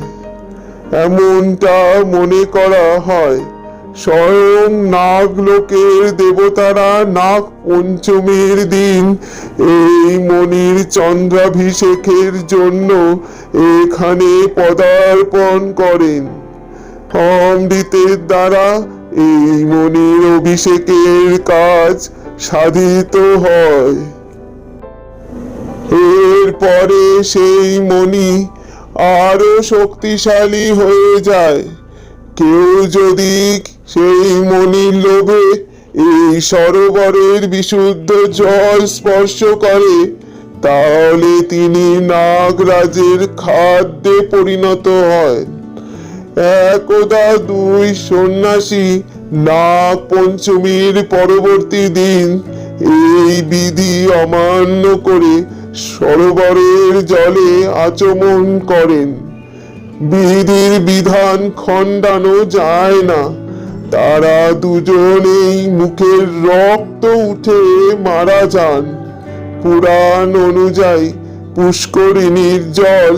এমনটা মনে করা হয় স্বয়ং নাগলোকের দেবতারা নাগ পঞ্চমীর দিন এই মণির চন্দ্রাভিষেকের জন্য এখানে পদার্পণ করেন। অমৃতের দ্বারা এই মণির অভিষেকের কাজ সাধিত হয়। এরপরে সেই মণি আরো শক্তিশালী হয়ে যায়। কেউ যদি সেই মণির লোভে এই সরোবরের বিশুদ্ধ জল স্পর্শ করে, তাহলে তিনি নাগরাজের খাদ্যে পরিণত হয়। একদা দুই সন্ন্যাসী নাগ পঞ্চমীর পরবর্তী দিন এই বিধি অমান্য করে সরোবরের জলে আচমন করেন। বিধির বিধান খণ্ডানো যায় না। তারা দুজনেই মুখের রক্ত উঠে মারা যান। পুরাণ অনুযায়ী পুষ্করিণীর জল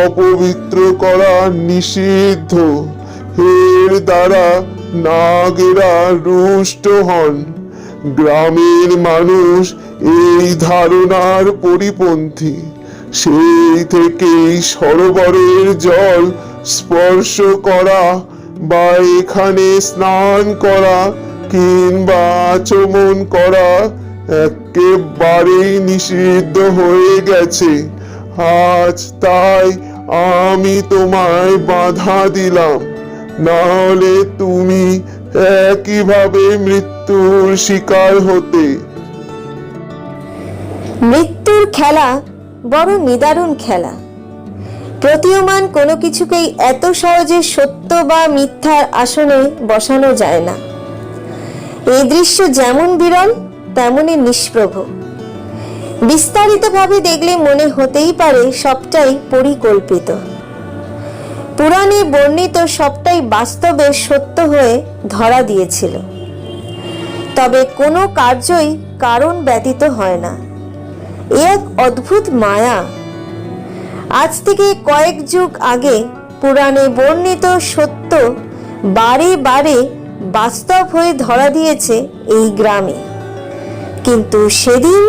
অপবিত্র করা নিষিদ্ধ। এর দ্বারা নাগেরা রুষ্ট হন। গ্রামের মানুষ এই ধারণার পরিপন্থী। সেই থেকেই সরোবরের জল স্পর্শ করা বা এখানে স্নান করা কিংবা আচমন করা একেবারেই নিষিদ্ধ হয়ে গেছে। আজ তাই আমি তোমায় বাধা দিলাম, নাহলে তুমি একইভাবে মৃত্যুর শিকার হতে। মৃত্যুর খেলা বড় নিদারুণ খেলা। প্রতীয়মান কোনো কিছুকেই এত সহজে সত্য বা মিথ্যার আসনে বসানো যায় না। এই দৃশ্য যেমন বিরল তেমনই নিষ্প্রভ। বিস্তারিতভাবে দেখলে মনে হতেই পারে সবটাই পরিকল্পিত। পুরাণে বর্ণিত সবটাই বাস্তবে সত্য হয়ে ধরা দিয়েছিল। তবে কোনো কার্যই কারণ ব্যতীত হয় না। এ এক অদ্ভুত মায়া। আজ থেকে কয়েক যুগ আগে পুরাণে বর্ণিত সত্য বারে বারে বাস্তব হয়ে ধরা দিয়েছে এই গ্রামে। কিন্তু সেদিন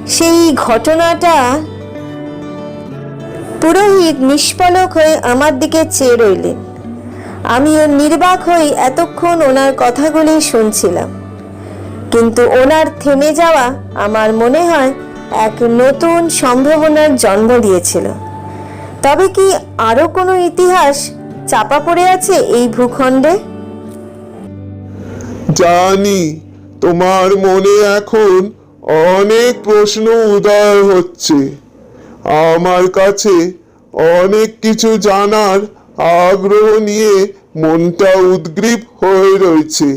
সেই ঘটনাটা। পুরোহিত নিষ্পলক হয়ে আমার দিকে চেয়ে রইলেন। আমিও নির্বাক হয়ে এতক্ষণ ওনার কথাগুলি শুনছিলাম। কিন্তু ওনার থেমে যাওয়া আমার মনে হয় এক নতুন সম্ভাবনার জন্ম দিয়েছিল। তবে কি আরো কোনো ইতিহাস চাপা পড়ে আছে এই ভূখণ্ডে? জানি তোমার মনে এখন অনেক প্রশ্ন উদয় হচ্ছে। আমার কাছে অনেক কিছু জানার আগ্রহ নিয়ে মনটা উদ্গ্রীব হয়ে রয়েছে।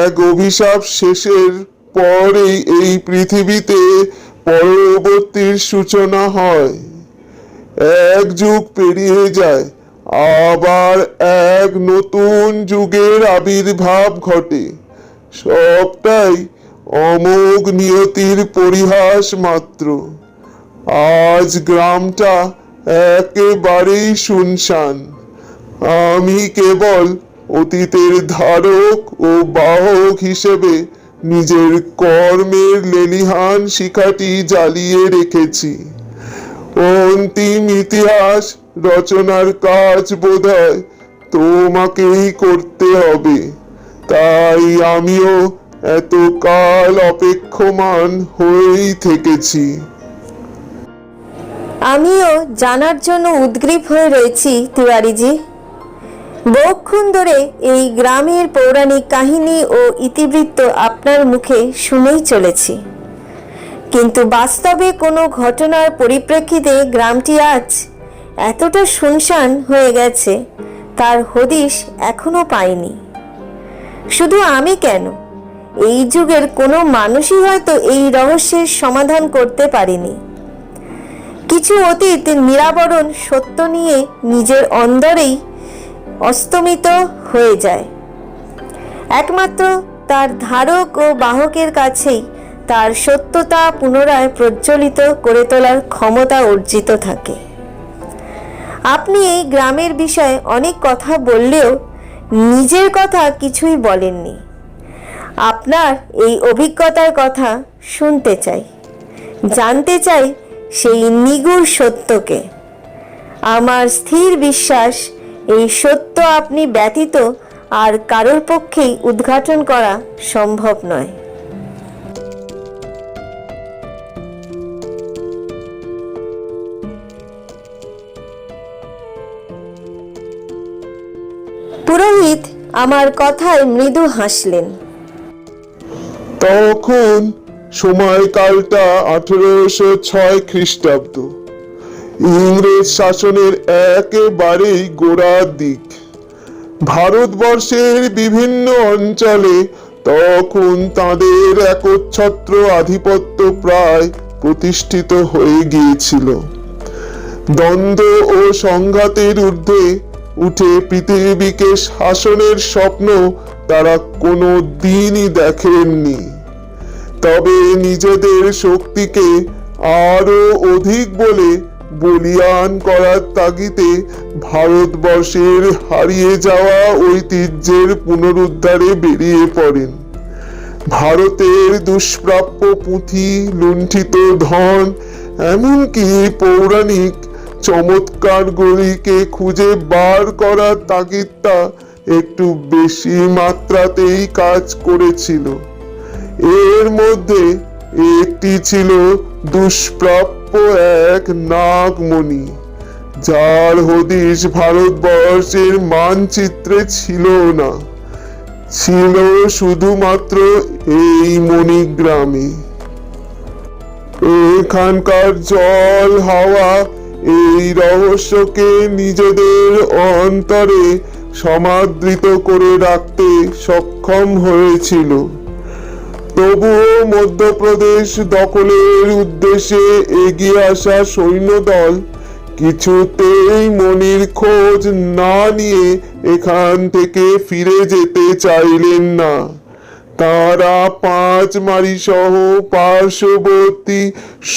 এক অভিশাপ শেষের পরেই এই পৃথিবীতে পরবর্তীর সূচনা হয়। এক যুগ পেরিয়ে যায়, আবার এক নতুন যুগের আবির্ভাব ঘটে। সবটাই অমোঘ নিয়তির পরিহাস মাত্র। আজ গ্রামটা একেবারেই শুনশান। আমি কেবল অতীতের ধারক ও বাহক হিসেবে নিজের কর্মের লেলিহান শিখাটি জ্বালিয়ে রেখেছি। অন্তিম ইতিহাস রচনার কাজ বোধহয় তোমাকেই করতে হবে। তাই আমিও এতকাল অপেক্ষমান হয়েই থেকেছি। আমিও জানার জন্য উদ্গ্রীব হয়ে রয়েছি তিওয়ারিজি। বহুক্ষণ ধরে এই গ্রামের পৌরাণিক কাহিনী ও ইতিবৃত্ত আপনার মুখে শুনেই চলেছি। কিন্তু বাস্তবে কোনো ঘটনার পরিপ্রেক্ষিতে গ্রামটি আজ এতটা শুনশান হয়ে গেছে তার হদিশ এখনো পাইনি। শুধু আমি কেন, এই যুগের কোনো মানুষই হয়তো এই রহস্যের সমাধান করতে পারেনি। কিছু অতীত নিরাবরণ সত্য নিয়ে নিজের অন্দরেই অস্তমিত হয়ে যায়। একমাত্র তার ধারক ও বাহকের কাছেই তার সত্যতা পুনরায় প্রজ্বলিত করে তোলার ক্ষমতা অর্জিত থাকে। আপনি এই গ্রামের বিষয়ে অনেক কথা বললেও নিজের কথা কিছুই বলেননি। আপনার এই অভিজ্ঞতার কথা শুনতে চাই, জানতে চাই সেই নিগূঢ় সত্যকে। আমার স্থির বিশ্বাস এই সত্য আপনি ব্যতীত আর কারোর পক্ষেই উদ্ঘাটন করা সম্ভব নয়। পুরোহিত আমার কথায় মৃদু হাসলেন। তখন সময়কালটা 1806 খ্রিস্টাব্দ। ইংরেজ শাসনের একেবারেই গোড়ার দিক। ভারতবর্ষের বিভিন্ন অঞ্চলে তখন তাদের একচ্ছত্র আধিপত্য প্রায় প্রতিষ্ঠিত হয়ে গিয়েছিল। দ্বন্দ্ব ও সংঘাতের ঊর্ধ্বে উঠে পৃথিবীকে শাসনের স্বপ্ন তারা কোনো দিনই দেখেননি। তবে নিজেদের শক্তিকে আরো অধিক বলে বলিয়ান করার তাগিদে ভারতবর্ষের হারিয়ে যাওয়া ঐতিহ্যের পুনরুদ্ধারে বেরিয়ে পড়েন। ভারতের দুষ্প্রাপ্য পুঁথি, লুণ্ঠিত ধন, এমনকি পৌরাণিক চমৎকারগুলিকে খুঁজে বার করার তাগিদটা একটু বেশি মাত্রাতেই কাজ করেছিল। এর মধ্যে একটি ছিল দুষ্প্রাপ্য এক নাগমণি, যার হদিশ ভারতবর্ষের মানচিত্রে ছিল না, ছিল শুধুমাত্র এই মণিগ্রামে। এখানকার জল, হাওয়া এই রহস্যকে নিজেদের অন্তরে সমাদৃত করে রাখতে সক্ষম হয়েছিল। তবুও মধ্যপ্রদেশ দখলের উদ্দেশ্যে এগিয়ে আসা সৈন্যদল কিছুতেই মণির খোঁজ না নিয়ে এখান থেকে ফিরে যেতে চাইলেন না। তারা পাঁচমারি সহ পার্শ্ববর্তী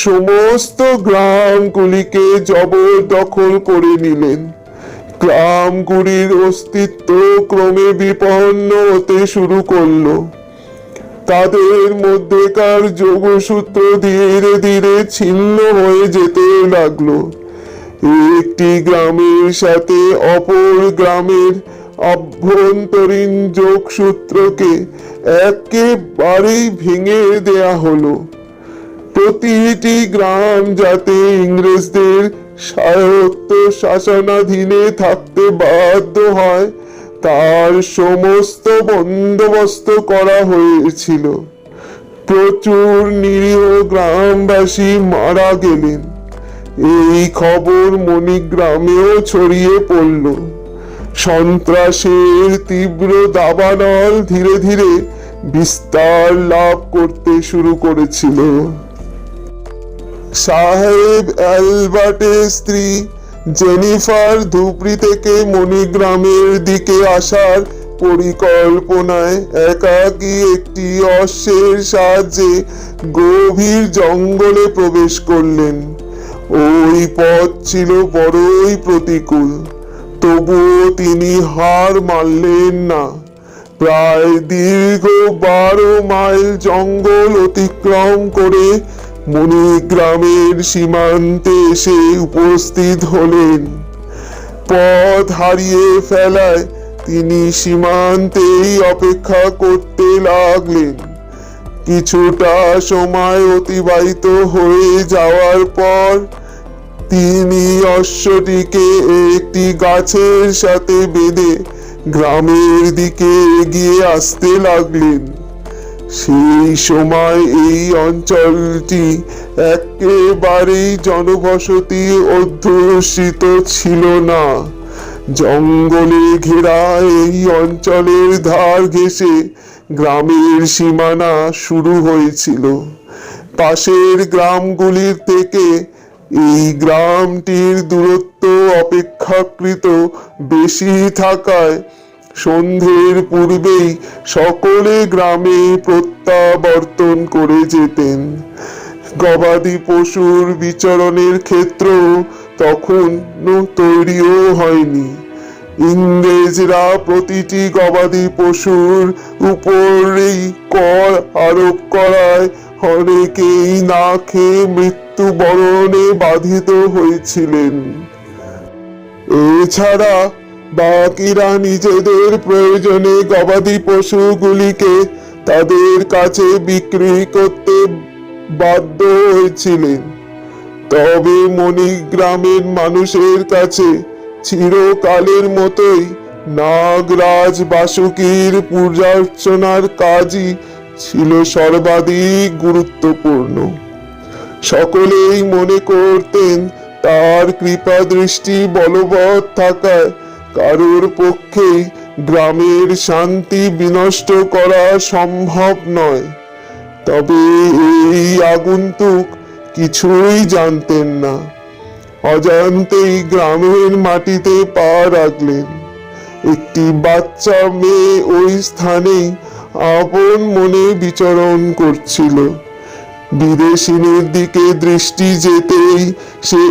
সমস্ত গ্রামগুলিকে জবরদখল করে নিলেন। গ্রামগুলির অস্তিত্ব ক্রমে বিপন্ন হতে শুরু করলো। তাদের মধ্যেকার যোগসূত্র ধীরে ধীরে ছিন্ন হয়ে যেতে লাগলো। একটি গ্রামের সাথে অপর গ্রামের আভ্যন্তরীণ যোগসূত্রকে একেবারেই ভেঙে দেয়া হলো। প্রতিটি গ্রাম যাতে ইংরেজদের স্বায়ত্ত শাসনাধীনে থাকতে বাধ্য হয় তার সমস্ত বন্দোবস্ত করা হয়েছিল। প্রচুর নিরীহ গ্রামবাসী মারা গেলেন। এই খবর মণিগ্রামেও ছড়িয়ে পড়ল। সন্ত্রাসের তীব্র দাবানল ধীরে ধীরে বিস্তার লাভ করতে শুরু করেছিল। সাহেব অ্যালবার্টের স্ত্রী জেনিফার ধুবড়ি থেকে মণিগ্রামের দিকে আসার পরিকল্পনায় একাকী একটি অশ্বের সাহায্যে গভীর জঙ্গলে প্রবেশ করলেন। ওই পথ ছিল বড়ই প্রতিকূল, তবুও তিনি হার মানলেন না। প্রায় দীর্ঘ 12 মাইল জঙ্গল অতিক্রম করে মণিগ্রামের সীমান্তে এসে উপস্থিত হলেন। পথ হারিয়ে ফেলায় তিনি সীমান্তেই অপেক্ষা করতে লাগলেন। কিছুটা সময় অতিবাহিত হয়ে যাওয়ার পর তিনি অশ্বটিকে একটি গাছের সাথে বেঁধে গ্রামের দিকে এগিয়ে আসতে লাগলেন। সেই সময় এই অঞ্চলটি একেবারেই জনবসতি অধ্যুষিত ছিল না। জঙ্গলে ঘেরা এই অঞ্চলের ধার ঘেঁষে গ্রামের সীমানা শুরু হয়েছিল। পাশের গ্রামগুলির থেকে এই গ্রামটির দূরত্ব অপেক্ষাকৃত বেশি থাকায় সন্ধ্যের পূর্বেই সকলে গ্রামে প্রত্যাবর্তন করে যেতেন। গবাদি পশুর বিচরণের ক্ষেত্র তখন তৈরিও হয়নি। ইংরেজরা প্রতিটি গবাদি পশুর উপরেই কর আরোপ করায় অনেকেই না খেয়ে মৃত্যুবরণে বাধিত হয়েছিলেন। এছাড়া বাকিরা নিজেদের প্রয়োজনে গবাদি পশুগুলিকে তাদের কাছে বিক্রি করতে বাধ্য হয়েছিলেন। তবে মণিগ্রামের মানুষের কাছে চিরকালের মতোই নাগরাজ বাসুকীর পূজার্চনার কাজই ছিল সর্বাধিক গুরুত্বপূর্ণ। সকলেই মনে করতেন তার কৃপা দৃষ্টি বলবৎ থাকায় কারোর পক্ষেই গ্রামের শান্তি বিনষ্ট করা সম্ভব নয়। তবে এই আগন্তুক কিছুই জানতেন না। অজান্তেই গ্রামের মাটিতে পা রাখলেন। একটি বাচ্চা মেয়ে ওই স্থানেই আপন মনে বিচরণ করছিল। বিদেশিনীর দিকে দৃষ্টি যেতেই সে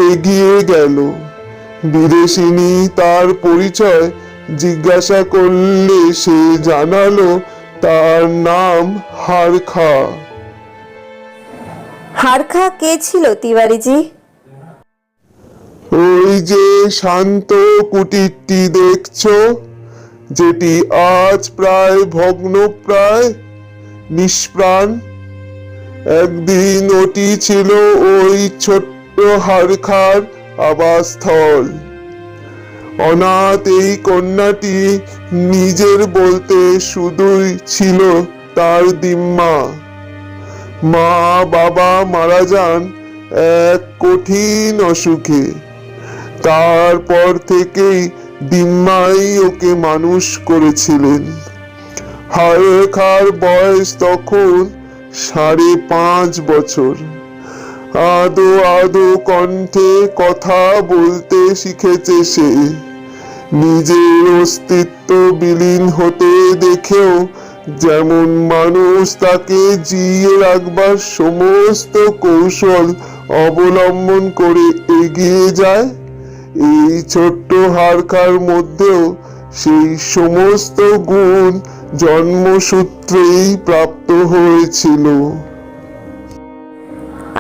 এগিয়ে গেল। বিদেশিনী তার পরিচয় জিজ্ঞাসা করলে সে জানালো তার নাম হারখা। হারখা কে ছিল তিওয়ারিজি? ওই যে শান্ত কুটিরটি দেখছো, যেটি আজ প্রায় ভগ্নপ্রায়, নিষ্প্রাণ, একদিন ওটি ছিল ওই ছোট্ট হারখার আবাসস্থল। অনাথ এই কন্যাটি নিজের বলতে শুধুই ছিল তার দিম্মা। মা বাবা মারা যান এক কঠিন অসুখে। তারপর থেকেই দিম্মাই ওকে মানুষ করেছিলেন। হারেখার বয়স তখন 5.5 বছর। আদো আদো কণ্ঠে কথা বলতে শিখেছে সে। নিজের অস্তিত্ব বিলীন হতে দেখেও যেমন মানুষ তাকে জিইয়ে রাখবার সমস্ত কৌশল অবলম্বন করে এগিয়ে যায়, এই ছোট্ট হারকার মধ্যেও সেই সমস্ত গুণ জন্মসূত্রেই প্রাপ্ত হয়েছিল।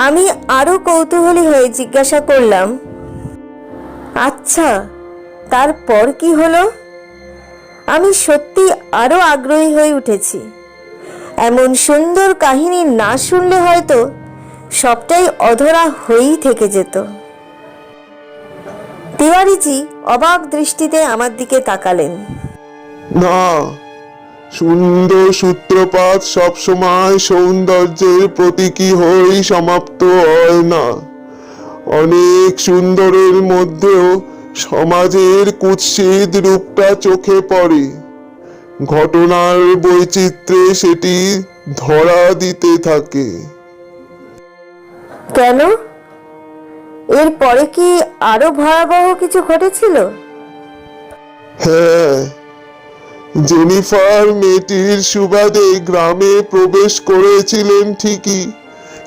আমি আরো কৌতূহলী হয়ে জিজ্ঞাসা করলাম, আচ্ছা তারপর কি হলো? আমি সত্যি আরো আগ্রহী হয়ে উঠেছি। এমন সুন্দর কাহিনী না শুনলে হয়তো সবটাই অধরা হয়েই থেকে যেত। তিওয়ারিজি অবাক দৃষ্টিতে আমার দিকে তাকালেন। না, সুন্দর সূত্রপাত সবসময় সৌন্দর্যের প্রতীকী হয়েই সমাপ্ত হয় না। অনেক সুন্দরের মধ্যেও সমাজের কুৎসিত রূপটা চোখে পড়ে। ঘটনার বৈচিত্র্যে সেটি ধরা দিতে থাকে। কেন? এরপরে কি আরো ভয়াবহ কিছু ঘটেছিল? হ্যাঁ, জেনিফার মেয়েটির সুবাদে গ্রামে প্রবেশ করেছিলেন ঠিকই,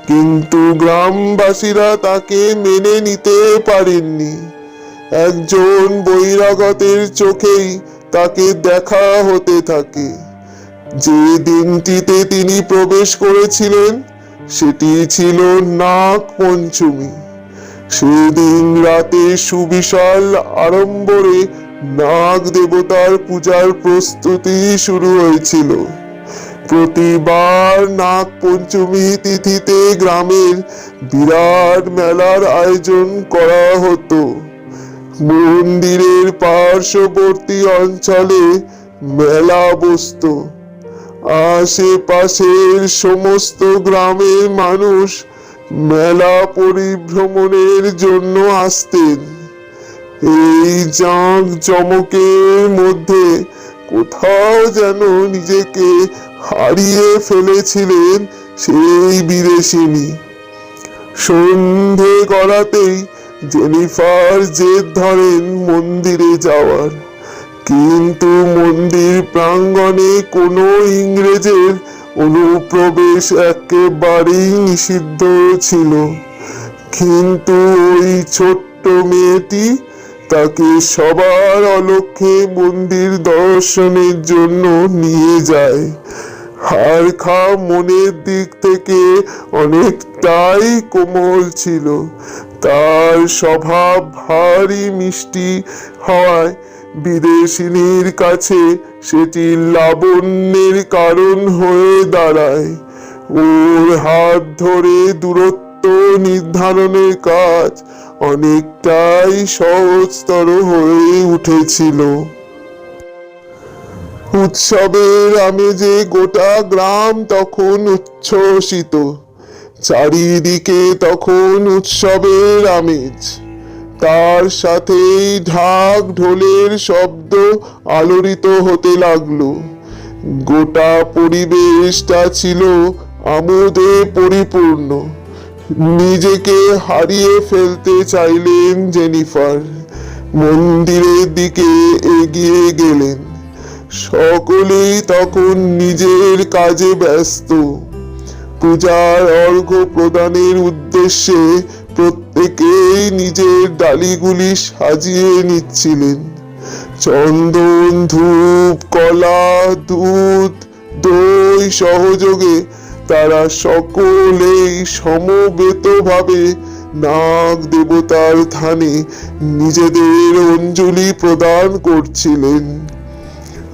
কিন্তু গ্রামবাসীরা তাকে মেনে নিতে পারেননি। একজন বহিরাগতের চোখেই তাকে দেখা হতে থাকে। যে দিনটিতে তিনি প্রবেশ করেছিলেন সেটি ছিল নাগ পঞ্চমী। সেদিন রাতে সুবিশাল আড়ম্বরে নাগ দেবতার পূজার প্রস্তুতি শুরু হয়েছিল। প্রতিবার নাগ পঞ্চমী তিথিতে গ্রামের বিরাট মেলার আয়োজন করা হতো। মন্দিরের পার্শ্ববর্তী অঞ্চলে মেলা বসত। আশেপাশের সমস্ত গ্রামের মানুষ মেলা পরিভ্রমণের জন্য আসতেন। এই জাঁক জমকের মধ্যে কোথাও যেন নিজেকে হারিয়ে ফেলেছিলেন সেই বিদেশিনী। সন্ধে গড়াতেই জেনিফার জেদ ধরেন মন্দিরে যাওয়ার, কিন্তু মন্দির প্রাঙ্গণে কোনো ইংরেজের অনুপ্রবেশ একেবারেই নিষিদ্ধ ছিল। কিন্তু ওই ছোট্ট মেয়েটি তাকে সবার অলক্ষ্যে মন্দির দর্শনের জন্য নিয়ে যায়। হারখা মনের দিক থেকে অনেকটাই কোমল ছিল। তার স্বভাব ভারী মিষ্টি হওয়ায় বিদেশিনীর কাছে সেটি লাবণ্যের কারণ হয়ে দাঁড়ায়। ওর হাত ধরে দূরত্ব নির্ধারণের কাজ অনেকটাই সহজতর হয়ে উঠেছিল। উৎসবের আমেজে গোটা গ্রাম তখন উচ্ছ্বসিত। চারিদিকে তখন উৎসবের আমেজ, তার সাথেই ঢাক ঢোলের শব্দ আলোড়িত হতে লাগলো। গোটা পরিবেশটা ছিল আমোদে পরিপূর্ণ। নিজেকে হারিয়ে ফেলতে চাইলেন জেনিফার। মন্দিরের দিকে এগিয়ে গেলেন। সকলেই তখন নিজের কাজে ব্যস্ত। পূজার অর্ঘ্য প্রদানের উদ্দেশ্যে প্রত্যেকেই নিজের ডালিগুলি সাজিয়ে নিচ্ছিলেন। চন্দন, ধূপ, কলা, দুধ, দই সহযোগে তারা সকলেই সমবেতভাবে নাগ দেবতার থানে নিজেদের অঞ্জলি প্রদান করছিলেন।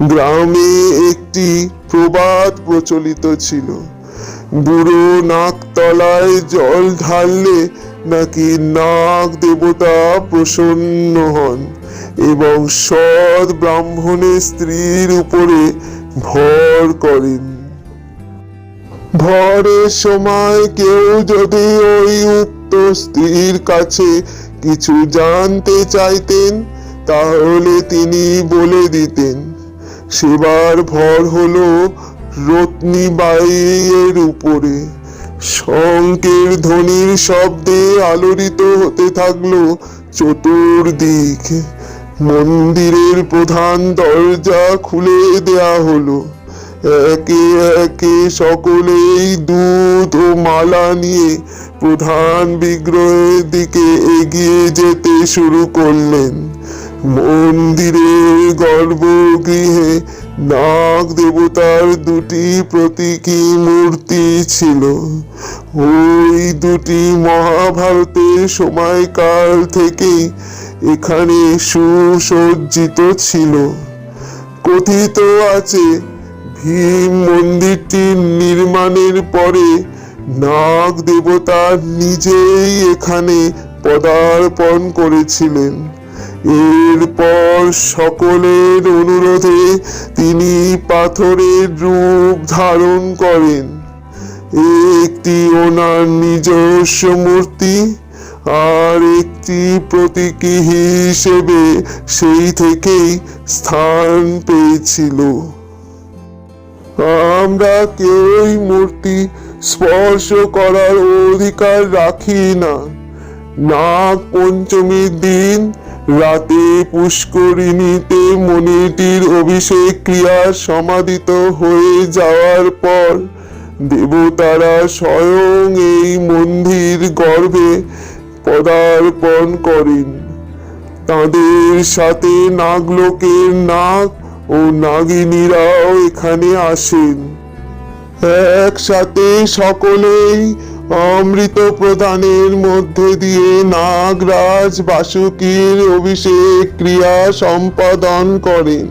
গ্রামে একটি প্রবাদ প্রচলিত ছিল, বুড়ো নাগতলায় জল ঢাললে নাকি নাগ দেবতা প্রসন্ন হন এবং সৎ ব্রাহ্মণের স্ত্রীর উপরে ভর করেন। ভরের সময় কেউ যদি ওই উক্ত স্ত্রীর কাছে কিছু জানতে চাইতেন তাহলে তিনি বলে দিতেন, সেবার ভর হলো রত্নীবাইয়ের উপরে। শঙ্কের ধ্বনির শব্দে আলোড়িত হতে থাকলো চতুর্দিক। মন্দিরের প্রধান দরজা খুলে দেয়া হলো। একে একে সকলেই দুধ ও মালা নিয়ে প্রধান বিগ্রহের দিকে এগিয়ে যেতে শুরু করলেন। মন্দিরের গর্ভগৃহে নাগ দেবতার দুটি প্রতীকী মূর্তি ছিল। ওই দুটি মহাভারতের সময়কাল থেকেই এখানে সুসজ্জিত ছিল। কথিত আছে, ভীম মন্দিরটি নির্মাণের পরে নাগ দেবতা নিজেই এখানে পদার্পণ করেছিলেন। এরপর সকলের অনুরোধে তিনি পাথরের রূপ ধারণ করেন। একটি ওনার নিজস্ব মূর্তি, আর একটি প্রতীকী হিসেবে সেই থেকেই স্থান পেয়েছিল। আমরা কেউই মূর্তি স্পর্শ করার অধিকার রাখি না। নাগ পঞ্চমীর দিন রাতে পুষ্করিণীতে মণিটির অভিষেক ক্রিয়া সমাধিত হয়ে যাওয়ার পর দেবতারা স্বয়ং এই মন্দির গর্ভে পদার্পণ করেন। তাদের সাথে নাগলোকের নাগ ও নাগিনীরাও এখানে আসেন। একসাথে সকলেই অমৃত প্রদানের মধ্যে দিয়ে নাগরাজ বাসুকীর অভিষেক ক্রিয়া সম্পাদন করেন।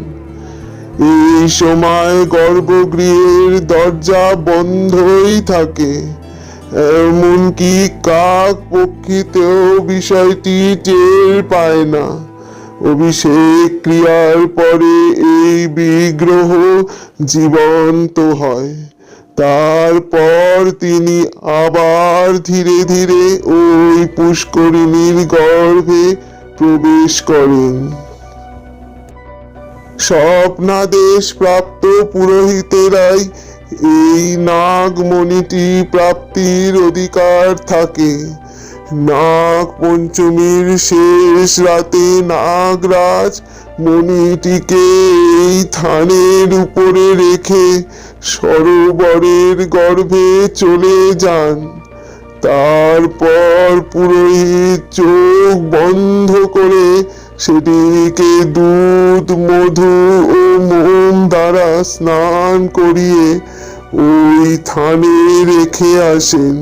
এই সময় গর্ভগৃহের দরজা বন্ধই থাকে। এমনকি কাক পক্ষীতেও বিষয়টি টের পায় না। অভিষেক ক্রিয়ার পরে এই বিগ্রহ জীবন্ত হয়। তারপর তিনি আবার ধীরে ধীরে ওই পুষ্করিণীর গর্ভে প্রবেশ করেন। স্বপ্নাদেশ প্রাপ্ত পুরোহিতেরাই এই নাগমণিটি প্রাপ্তির অধিকার থাকে। নাগ পঞ্চমীর শেষ রাতে নাগরাজ মণিটিকে এই থানের উপরে রেখে সরোবরের গর্ভে চলে যান। তারপর পুরোহিত চোখ বন্ধ করে সেটিকে দুধ, মধু ও মোম দ্বারা স্নান করিয়ে ওই থানে রেখে আসেন।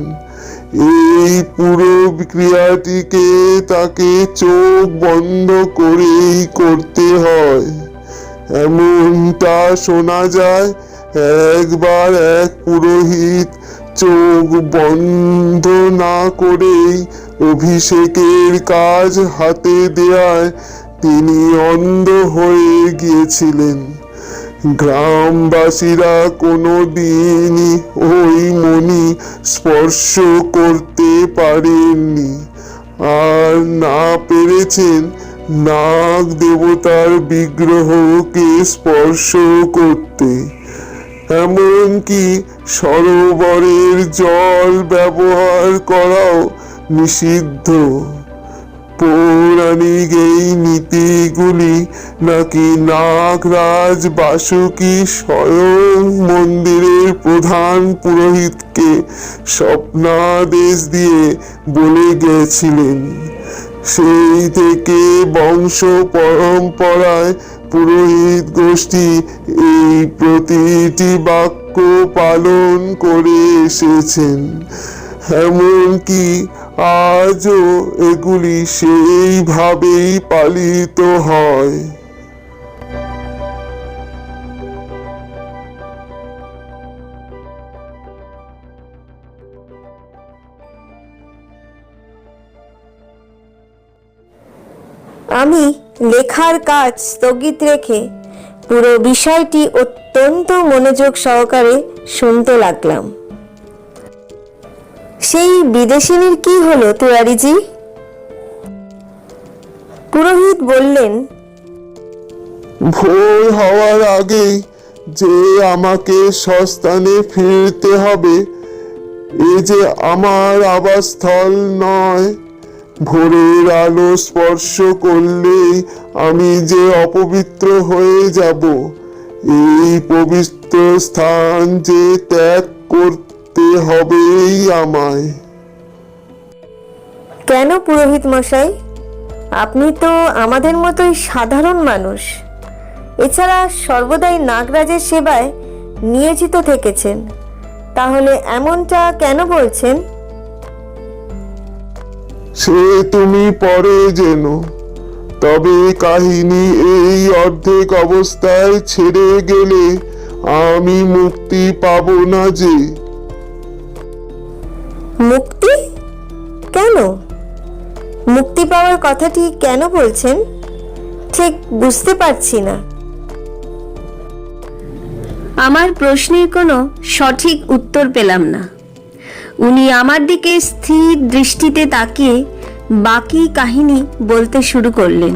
এই পুরো ক্রিয়াটিকে তাকে চোখ বন্ধ করেই করতে হয়। এমনটা শোনা যায়, একবার এক পুরোহিত চোখ বন্ধ না করেই অভিষেকের কাজ হাতে দেয়ায় তিনি অন্ধ হয়ে গিয়েছিলেন। গ্রামবাসীরা কোনো দিনই ওই মণি স্পর্শ করতে পারেননি, আর না পেরেছেন নাগ দেবতার বিগ্রহকে স্পর্শ করতে। এমনকি সরোবরের জল ব্যবহার করাও নিষিদ্ধ। পৌরাণিক এই নীতিগুলি নাকি নাগরাজ বাসুকী স্বয়ং মন্দিরের প্রধান পুরোহিতকে স্বপ্নাদেশ দিয়ে বলে গেছিলেন। সেই থেকে বংশ পরম্পরায় পুরোহিত গোষ্ঠী এই প্রতিটি বাক্য পালন করে এসেছেন। এমনকি আজও এগুলি সেইভাবেই পালিত হয়। আমি লেখার কাজ স্থগিত রেখে পুরো বিষয়টি অত্যন্ত মনোযোগ সহকারে শুনতে লাগলাম। সেই বিদেশিনীর কি হলো তিওয়ারিজি? পুরোহিত বললেন, ভোর হওয়ার আগেই যে আমাকে স্বস্থানে ফিরতে হবে, এ যে আমার আবাসস্থল নয়। ভোরের আলো স্পর্শ করলেই আমি যে অপবিত্র হয়ে যাব, এই পবিত্র স্থান যে ত্যাগ করতে হবেই আমায়। কেন পুরোহিত মশাই? আপনি তো আমাদের মতোই সাধারণ মানুষ। এছাড়া সর্বদাই নাগরাজের সেবায় নিয়োজিত থেকেছেন, তাহলে এমনটা কেন বলছেন? সে তুমি পরে জেনো, তবে কাহিনী এই অর্ধেক অবস্থায় ছেড়ে গেলে আমি মুক্তি পাবো না যে। মুক্তি? কেন? মুক্তি পাওয়ার কথাটি কেন বলছেন? ঠিক বুঝতে পারছি না। আমার প্রশ্নের কোনো সঠিক উত্তর পেলাম না। উনি আমার দিকে স্থির দৃষ্টিতে তাকিয়ে বাকি কাহিনী বলতে শুরু করলেন।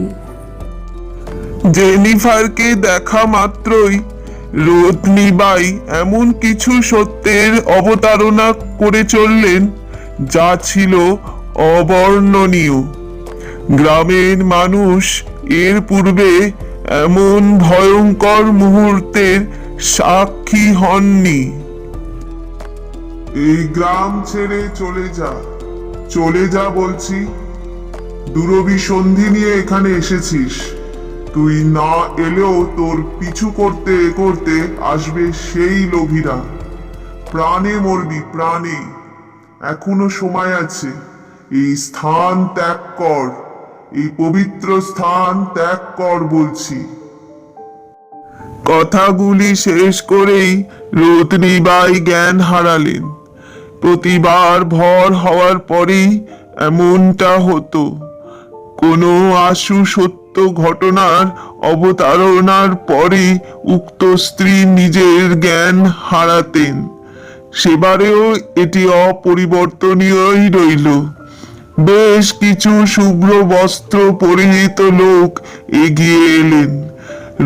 জেনিফারকে দেখা মাত্রই রত্নীবাই এমন কিছু সত্যের অবতারণা করে চললেন যা ছিল অবর্ণনীয়। গ্রামের মানুষ এর পূর্বে এমন ভয়ঙ্কর মুহূর্তের সাক্ষী হননি। এই গ্রাম ছেড়ে চলে যা বলছি। দুরভিসন্ধি নিয়ে এখানে এসেছিস, তুই না এলেও তোর পিছু করতে করতে আসবে সেই লোভীরা। প্রাণে মরবি, প্রাণে। এখনো সময় আছে। এই স্থান ত্যাগ কর, এই পবিত্র স্থান ত্যাগ কর বলছি। কথাগুলি শেষ করেই রত্নীবাই জ্ঞান হারালেন। প্রতিবার ভর হওয়ার পরেই এমনটা হতো। কোনো আশু সত্য ঘটনার অবতারণার পরে উক্ত স্ত্রী নিজের জ্ঞান হারাতেন। সেবারেও এটি অপরিবর্তনীয়ই রইল। বেশ কিছু শুভ্র বস্ত্র পরিহিত লোক এগিয়ে এলেন।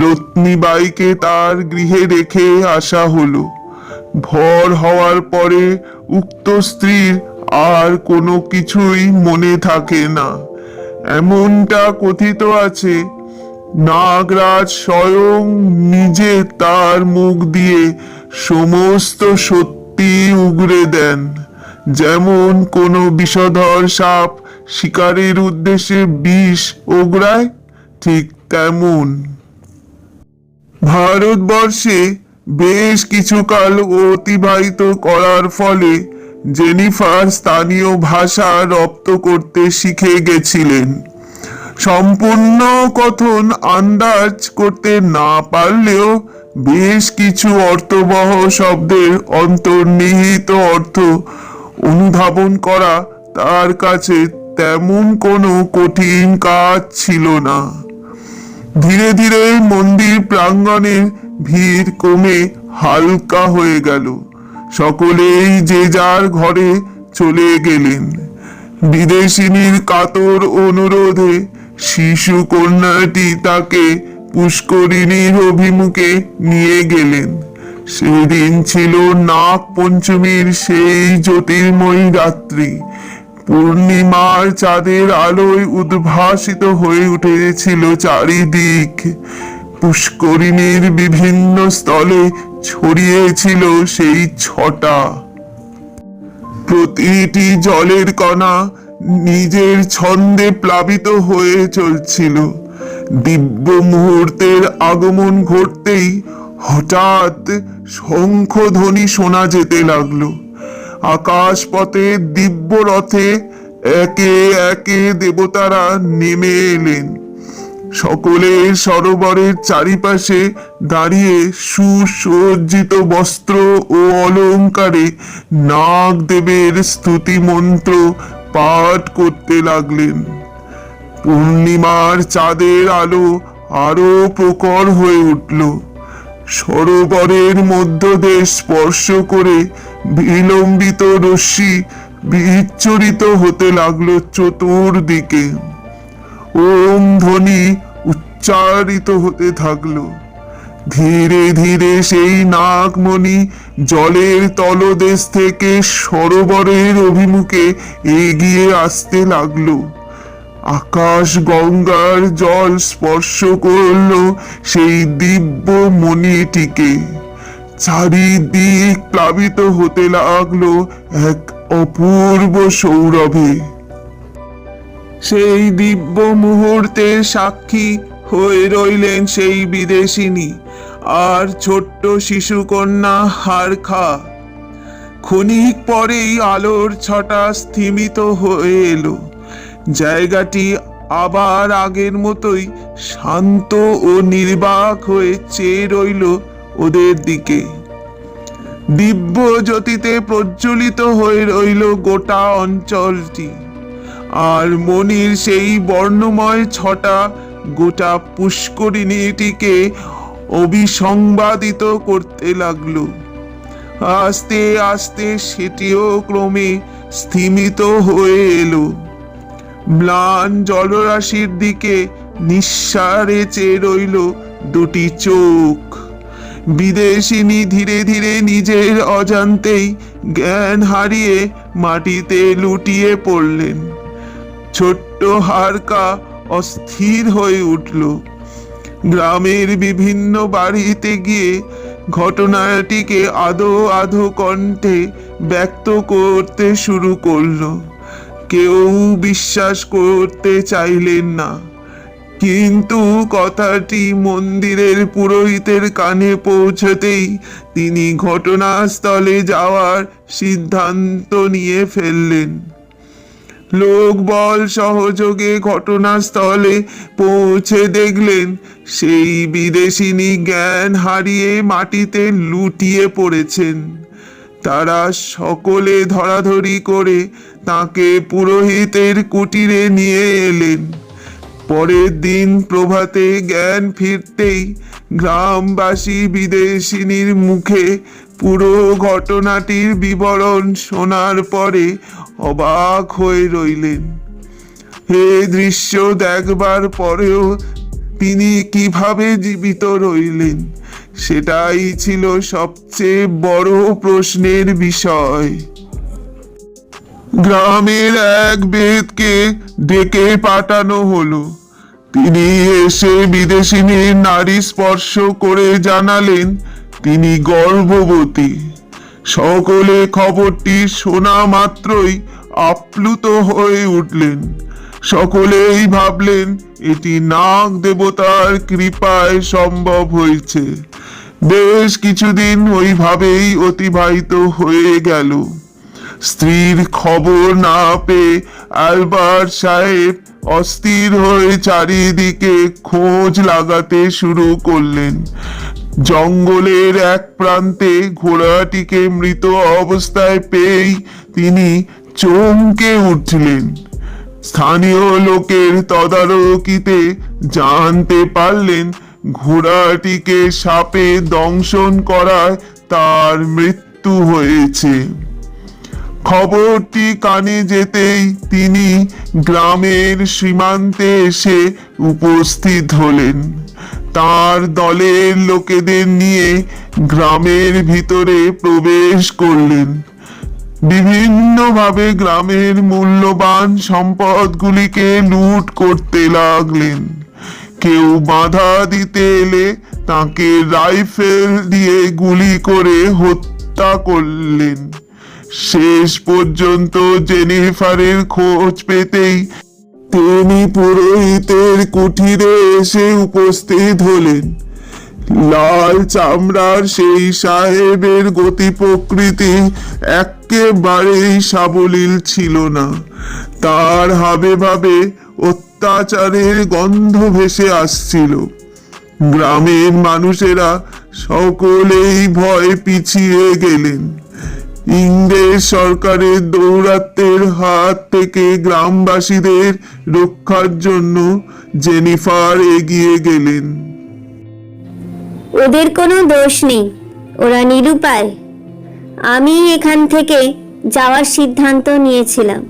রত্নীবাইকে তার গৃহে রেখে আসা হলো। ভর হওয়ার পরে উক্ত স্ত্রীর আর কোনো কিছুই মনে থাকে না। এমনটা কথিত আছে, নাগরাজ স্বয়ং নিজে তার মুখ দিয়ে সমস্ত সত্যি উগরে দেন। যেমন কোনো বিষধর সাপ শিকারের উদ্দেশ্যে বিষ ওগরায়, ঠিক তেমন। ভারতবর্ষে বেশ কিছুকাল অতিবাহিত করার ফলে জেনিফার স্থানীয় ভাষা রপ্ত করতে শিখে গেছিলেন। সম্পূর্ণ কথন আন্দাজ করতে না পারলেও বেশ কিছু অর্থবহ শব্দের অন্তর্নিহিত অর্থ অনুধাবন করা তার কাছে তেমন কোনো কঠিন কাজ ছিল না। ধীরে ধীরে মন্দির প্রাঙ্গণের ভিড় কমে হালকা হয়ে গেল। সকলেই যে যার ঘরে চলে গেলেন। বিদেশিনীর কাতর অনুরোধে শিশু কন্যাটি তাকে পুষ্করিণীর অভিমুখে নিয়ে গেলেন। সেদিন ছিল নাগ পঞ্চমীর সেই জ্যোতির্ময়ী রাত্রি। পূর্ণিমার চাঁদের আলোয় উদ্ভাসিত হয়ে উঠেছিল চারিদিক। পুষ্করিণীর বিভিন্ন স্থলে ছড়িয়েছিল সেই ছটা। প্রতিটি জলের কণা নিজের ছন্দে প্লাবিত হয়ে চলছিল। দিব্য মুহূর্তের আগমন ঘটতেই হঠাৎ শঙ্খধ্বনি শোনা যেতে লাগলো। আকাশপথে দিব্য রথে একে একে দেবতারা নেমে এলেন। সকলে সরোবরের চারিপাশে দাঁড়িয়ে সুসজ্জিত বস্ত্র ও অলঙ্কারে নাগদেবের স্তুতি মন্ত্র পাঠ করতে লাগলেন। পূর্ণিমার চাঁদের আলো আরো প্রখর হয়ে উঠল। সরোবরের মধ্যদেশ স্পর্শ করে বিলম্বিত রশ্মি বিচ্ছুরিত হতে লাগলো চতুর্দিকে। ওম ধ্বনি উচ্চ উচ্চারিত হতে থাকলো। ধীরে ধীরে সেই নাগমণি জলের তলদেশ থেকে সরোবরের অভিমুখে এগিয়ে আসতে লাগলো। আকাশ গঙ্গার জল স্পর্শ করলো সেই দিব্য মণিটিকে। চারিদিক প্লাবিত হতে লাগলো এক অপূর্ব সৌরভে। সেই দিব্য মুহূর্তের সাক্ষী হয়ে রইলেন সেই বিদেশিনী আর ছোট্ট শিশুকন্যা হারখা। ক্ষণিক পরেই আলোর ছটা স্থিমিত হয়ে এলো। জায়গাটি আবার আগের মতোই শান্ত ও নির্বাক হয়ে চেয়ে রইল ওদের দিকে। দিব্য জ্যোতিতে প্রজ্বলিত হয়ে রইল গোটা অঞ্চলটি, আর মনির সেই বর্ণময় ছটা গোটা পুষ্করিণীটিকে অবিসংবাদিত করতে লাগলো। আস্তে আস্তে সেটিও ক্রমে স্থিমিত হয়ে এলো। ম্লান জলরাশির দিকে নিঃসাড়ে চেয়ে রইল দুটি চোখ। বিদেশিনী ধীরে ধীরে নিজের অজান্তেই জ্ঞান হারিয়ে মাটিতে লুটিয়ে পড়লেন। ছোট্ট হারকা অস্থির হয়ে উঠল। গ্রামের বিভিন্ন বাড়িতে গিয়ে ঘটনাটিকে আধো আধো কণ্ঠে ব্যক্ত করতে শুরু করলো। কেউ বিশ্বাস করতে চাইলেন না, কিন্তু কথাটি মন্দিরের পুরোহিতের কানে পৌঁছতেই তিনি ঘটনাস্থলে যাওয়ার সিদ্ধান্ত নিয়ে ফেললেন। লোকবল সহযোগে ঘটনাস্থলে পৌঁছে দেখলেন সেই বিদেশিনী জ্ঞান হারিয়ে মাটিতে লুটিয়ে পড়েছেন। তারা সকলে ধরাধরি করে তাকে পুরোহিতের কুটিরে নিয়ে এলেন। পরের দিন প্রভাতে জ্ঞান ফিরতেই গ্রামবাসী বিদেশিনীর মুখে পুরো ঘটনাটির বিবরণ শোনার পরে অবাক হয়ে রইলেন। এই দৃশ্য দেখবার পরেও তিনি কিভাবে জীবিত রইলেন, সেটাই ছিল সবচেয়ে বড় প্রশ্নের বিষয়। গ্রামের এক বেদকে ডেকে পাঠানো হলো। তিনি এসে বিদেশিনীর নারী স্পর্শ করে জানালেন তিনি গর্ভবতী। সকলে খবরটি শোনা মাত্রই আপ্লুত হয়ে উঠলেন। সকলেই ভাবলেন এটি নাগ দেবতার কৃপায় সম্ভব হয়েছে। বেশ কিছুদিন ওইভাবেই অতিবাহিত হয়ে গেল। স্ত্রীর খবর না পেয়ে আলবার্ট সাহেব অস্থির হয়ে চারিদিকে খোঁজ লাগাতে শুরু করলেন। জঙ্গলের এক প্রান্তে ঘোড়াটিকে মৃত অবস্থায় পেয়েই তিনি চমকে উঠলেন। স্থানীয় লোকের তদারকিতে জানতে পারলেন ঘোড়াটিকে সাপে দংশন করায় তার মৃত্যু হয়েছে। খবরটি কানে যেতেই তিনি গ্রামের সীমান্তে এসে উপস্থিত হলেন। তার দলের লোকেদের নিয়ে গ্রামের ভিতরে প্রবেশ করলেন। বিভিন্নভাবে গ্রামের মূল্যবান সম্পদগুলিকে লুট করতে লাগলেন। কেউ বাধা দিতে এলে তাকে রাইফেল দিয়ে গুলি করে হত্যা করলেন। শেষ পর্যন্ত জেনিফারের খোঁজ পেতেই তিনি পুরোহিতের কুঠিরে এসে উপস্থিত হলেন। লাল চামড়ার সেই সাহেবের গতি প্রকৃতি একেবারেই সাবলীল ছিল না। তার হাবে ভাবে অত্যাচারের গন্ধ ভেসে আসছিল। গ্রামের মানুষেরা সকলেই ভয়ে পিছিয়ে গেলেন। ইংরেজ সরকারের দৌরাত্ম্যের হাত থেকে গ্রামবাসীদের রক্ষার জন্য জেনিফার এগিয়ে গেলেন। ওদের কোনো দোষ নেই, ওরা নিরুপায়। আমি এখান থেকে যাওয়ার সিদ্ধান্ত নিয়েছিলাম।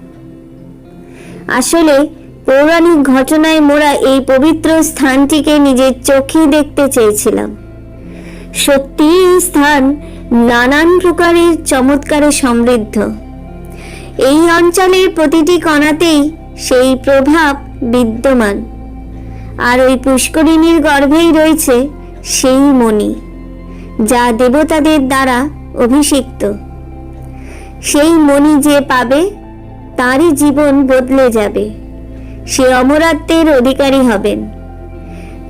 আসলে পৌরাণিক ঘটনায় মোরা এই পবিত্র স্থানটিকে নিজের চোখে দেখতে চেয়েছিলাম। সত্যি এই স্থান নানান প্রকারের চমৎকারে সমৃদ্ধ। এই অঞ্চলের প্রতিটি কণাতেই সেই প্রভাব বিদ্যমান। আর ওই পুষ্করিণীর গর্ভেই রয়েছে সেই মণি, যা দেবতাদের দ্বারা অভিষিক্ত। সেই মণি যে পাবে তারই জীবন বদলে যাবে, সে অমরত্বের অধিকারী হবেন।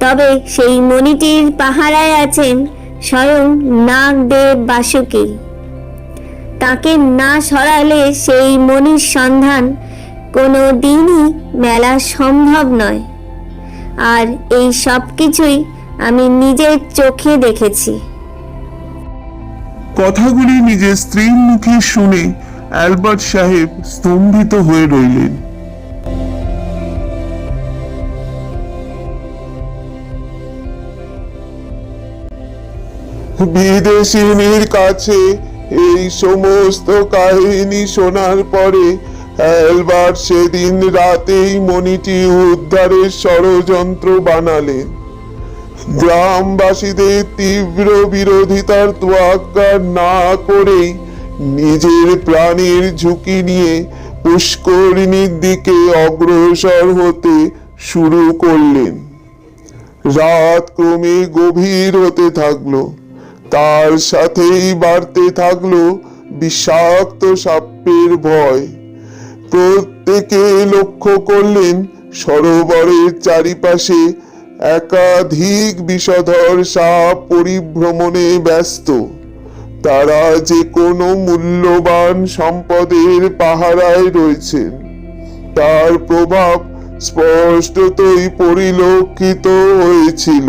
তবে সেই মণিটির পাহারায় আছেন স্বয়ং নাগদেব বাসুকী। তাকে না সরালে সেই মণির সন্ধান কোনো দিনই মেলা সম্ভব নয়। আর এই সব কিছুই আমি নিজের চোখে দেখেছি। কথাগুলি নিজের স্ত্রীর মুখে শুনে অ্যালবার্ট সাহেব স্তম্ভিত হয়ে রইলেন। বিদেশিনীর কাছে এই সমস্ত কাহিনী শোনার পরে অ্যালবার্ট সেদিন রাতেই মণিটি উদ্ধারের ষড়যন্ত্র বানালেন। গ্রামবাসীদের তীব্র বিরোধিতার তোয়াক্কা না করেই নিজের প্রাণের ঝুঁকি নিয়ে পুষ্করিণীর দিকে অগ্রসর হতে শুরু করলেন। রাত ক্রমে গভীর হতে থাকলো, তার সাথেই বাড়তে থাকলো বিষাক্ত সাপের ভয়। প্রত্যেকে লক্ষ্য করলেন সরোবরের চারিপাশে একাধিক বিষধর সাপ পরিভ্রমণে ব্যস্ত। তারা যে কোনো মূল্যবান সম্পদের পাহারায় রয়েছেন, তার প্রভাব স্পষ্টতই পরিলক্ষিত হয়েছিল।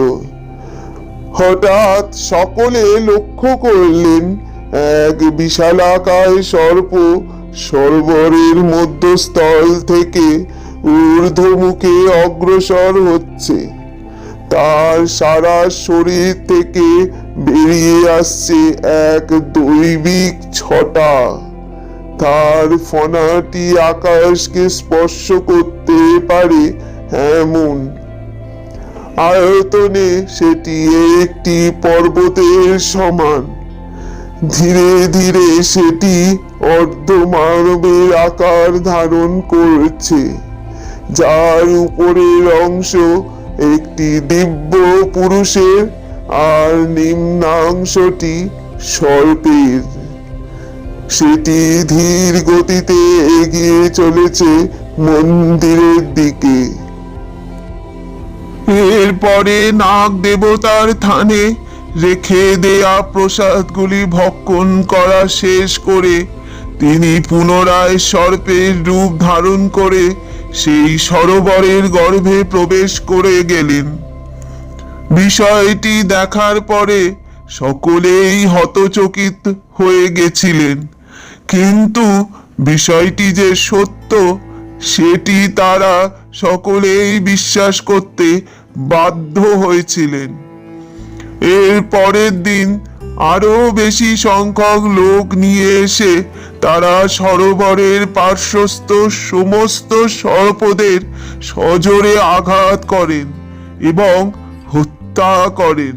হঠাৎ সকলে লক্ষ্য করলেন এক বিশালাকায় সর্প সরোবরের মধ্যস্থল থেকে ঊর্ধ্বমুখে অগ্রসর হচ্ছে। তার সারা শরীর থেকে বেরিয়ে আসছে এক দৈবিক ছটা। তার ফনাটি আকাশকে স্পর্শ করতে পারে এমন। আয়তনে সেটি একটি পর্বতের সমান। ধীরে ধীরে সেটি অর্ধমানবের আকার ধারণ করছে, যার উপরের অংশ একটি দিব্য পুরুষের আর নিম্নাংশটি সর্পের। সেটি ধীর গতিতে এগিয়ে চলেছে মন্দিরের দিকে। এরপরে নাগ দেবতার থানে রেখে দেয়া প্রসাদগুলি ভক্ষণ করা শেষ করে তিনি পুনরায় সর্পের রূপ ধারণ করে সেই সরোবরের গর্ভে প্রবেশ করে গেলেন। বিষয়টি দেখার পরে সকলেই হতচকিত হয়ে গেছিলেন, কিন্তু বিষয়টি যে সত্য সেটি তারা সকলেই বিশ্বাস করতে বাধ্য হয়েছিলেন। এর পরের দিন আরো বেশি সংখ্যক লোক নিয়ে এসে তারা সরোবরের পার্শ্বস্থ সমস্ত সর্পদের সজোরে আঘাত করেন এবং হত্যা করেন।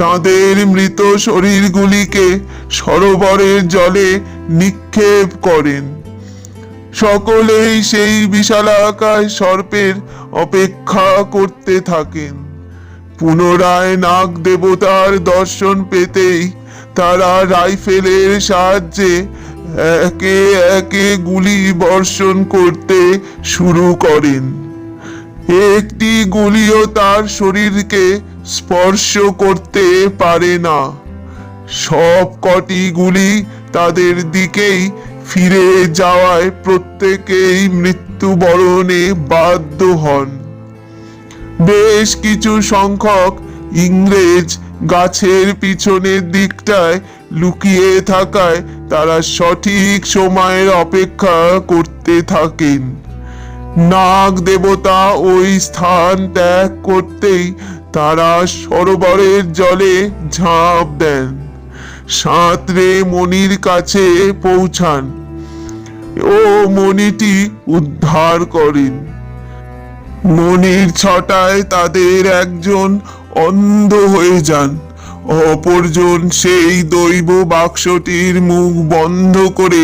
তাদের মৃত শরীরগুলিকে সরোবরের জলে নিক্ষেপ করেন। সকলেই সেই বিশালাকায় সর্পের অপেক্ষা করতে থাকেন। পুনরায় নাগ দেবতার দর্শন পেতেই তারা রাইফেলের সাহায্যে একে একে গুলি বর্ষণ করতে শুরু করেন। একটি গুলিও তার শরীরকে স্পর্শ করতে পারে না। সব কটি গুলি তাদের দিকেই ফিরে যাওয়ায় প্রত্যেকেই মৃত্যুবরণে বাধ্য হন। বেশ কিছু সংখ্যক ইংরেজ গাছের পিছনের দিকটায় লুকিয়ে থাকায় তারা সঠিক সময়ের অপেক্ষা করতে থাকেন। নাগ দেবতা ওই স্থান ত্যাগ করতেই তারা সরোবরের জলে ঝাঁপ দেন, সাঁতরে মণির কাছে পৌঁছান ও মণিটি উদ্ধার করেন। মনির ছটায় তাদের একজন অন্ধ হয়ে যান, অপরজন সেই দৈব বাক্সটির মুখ বন্ধ করে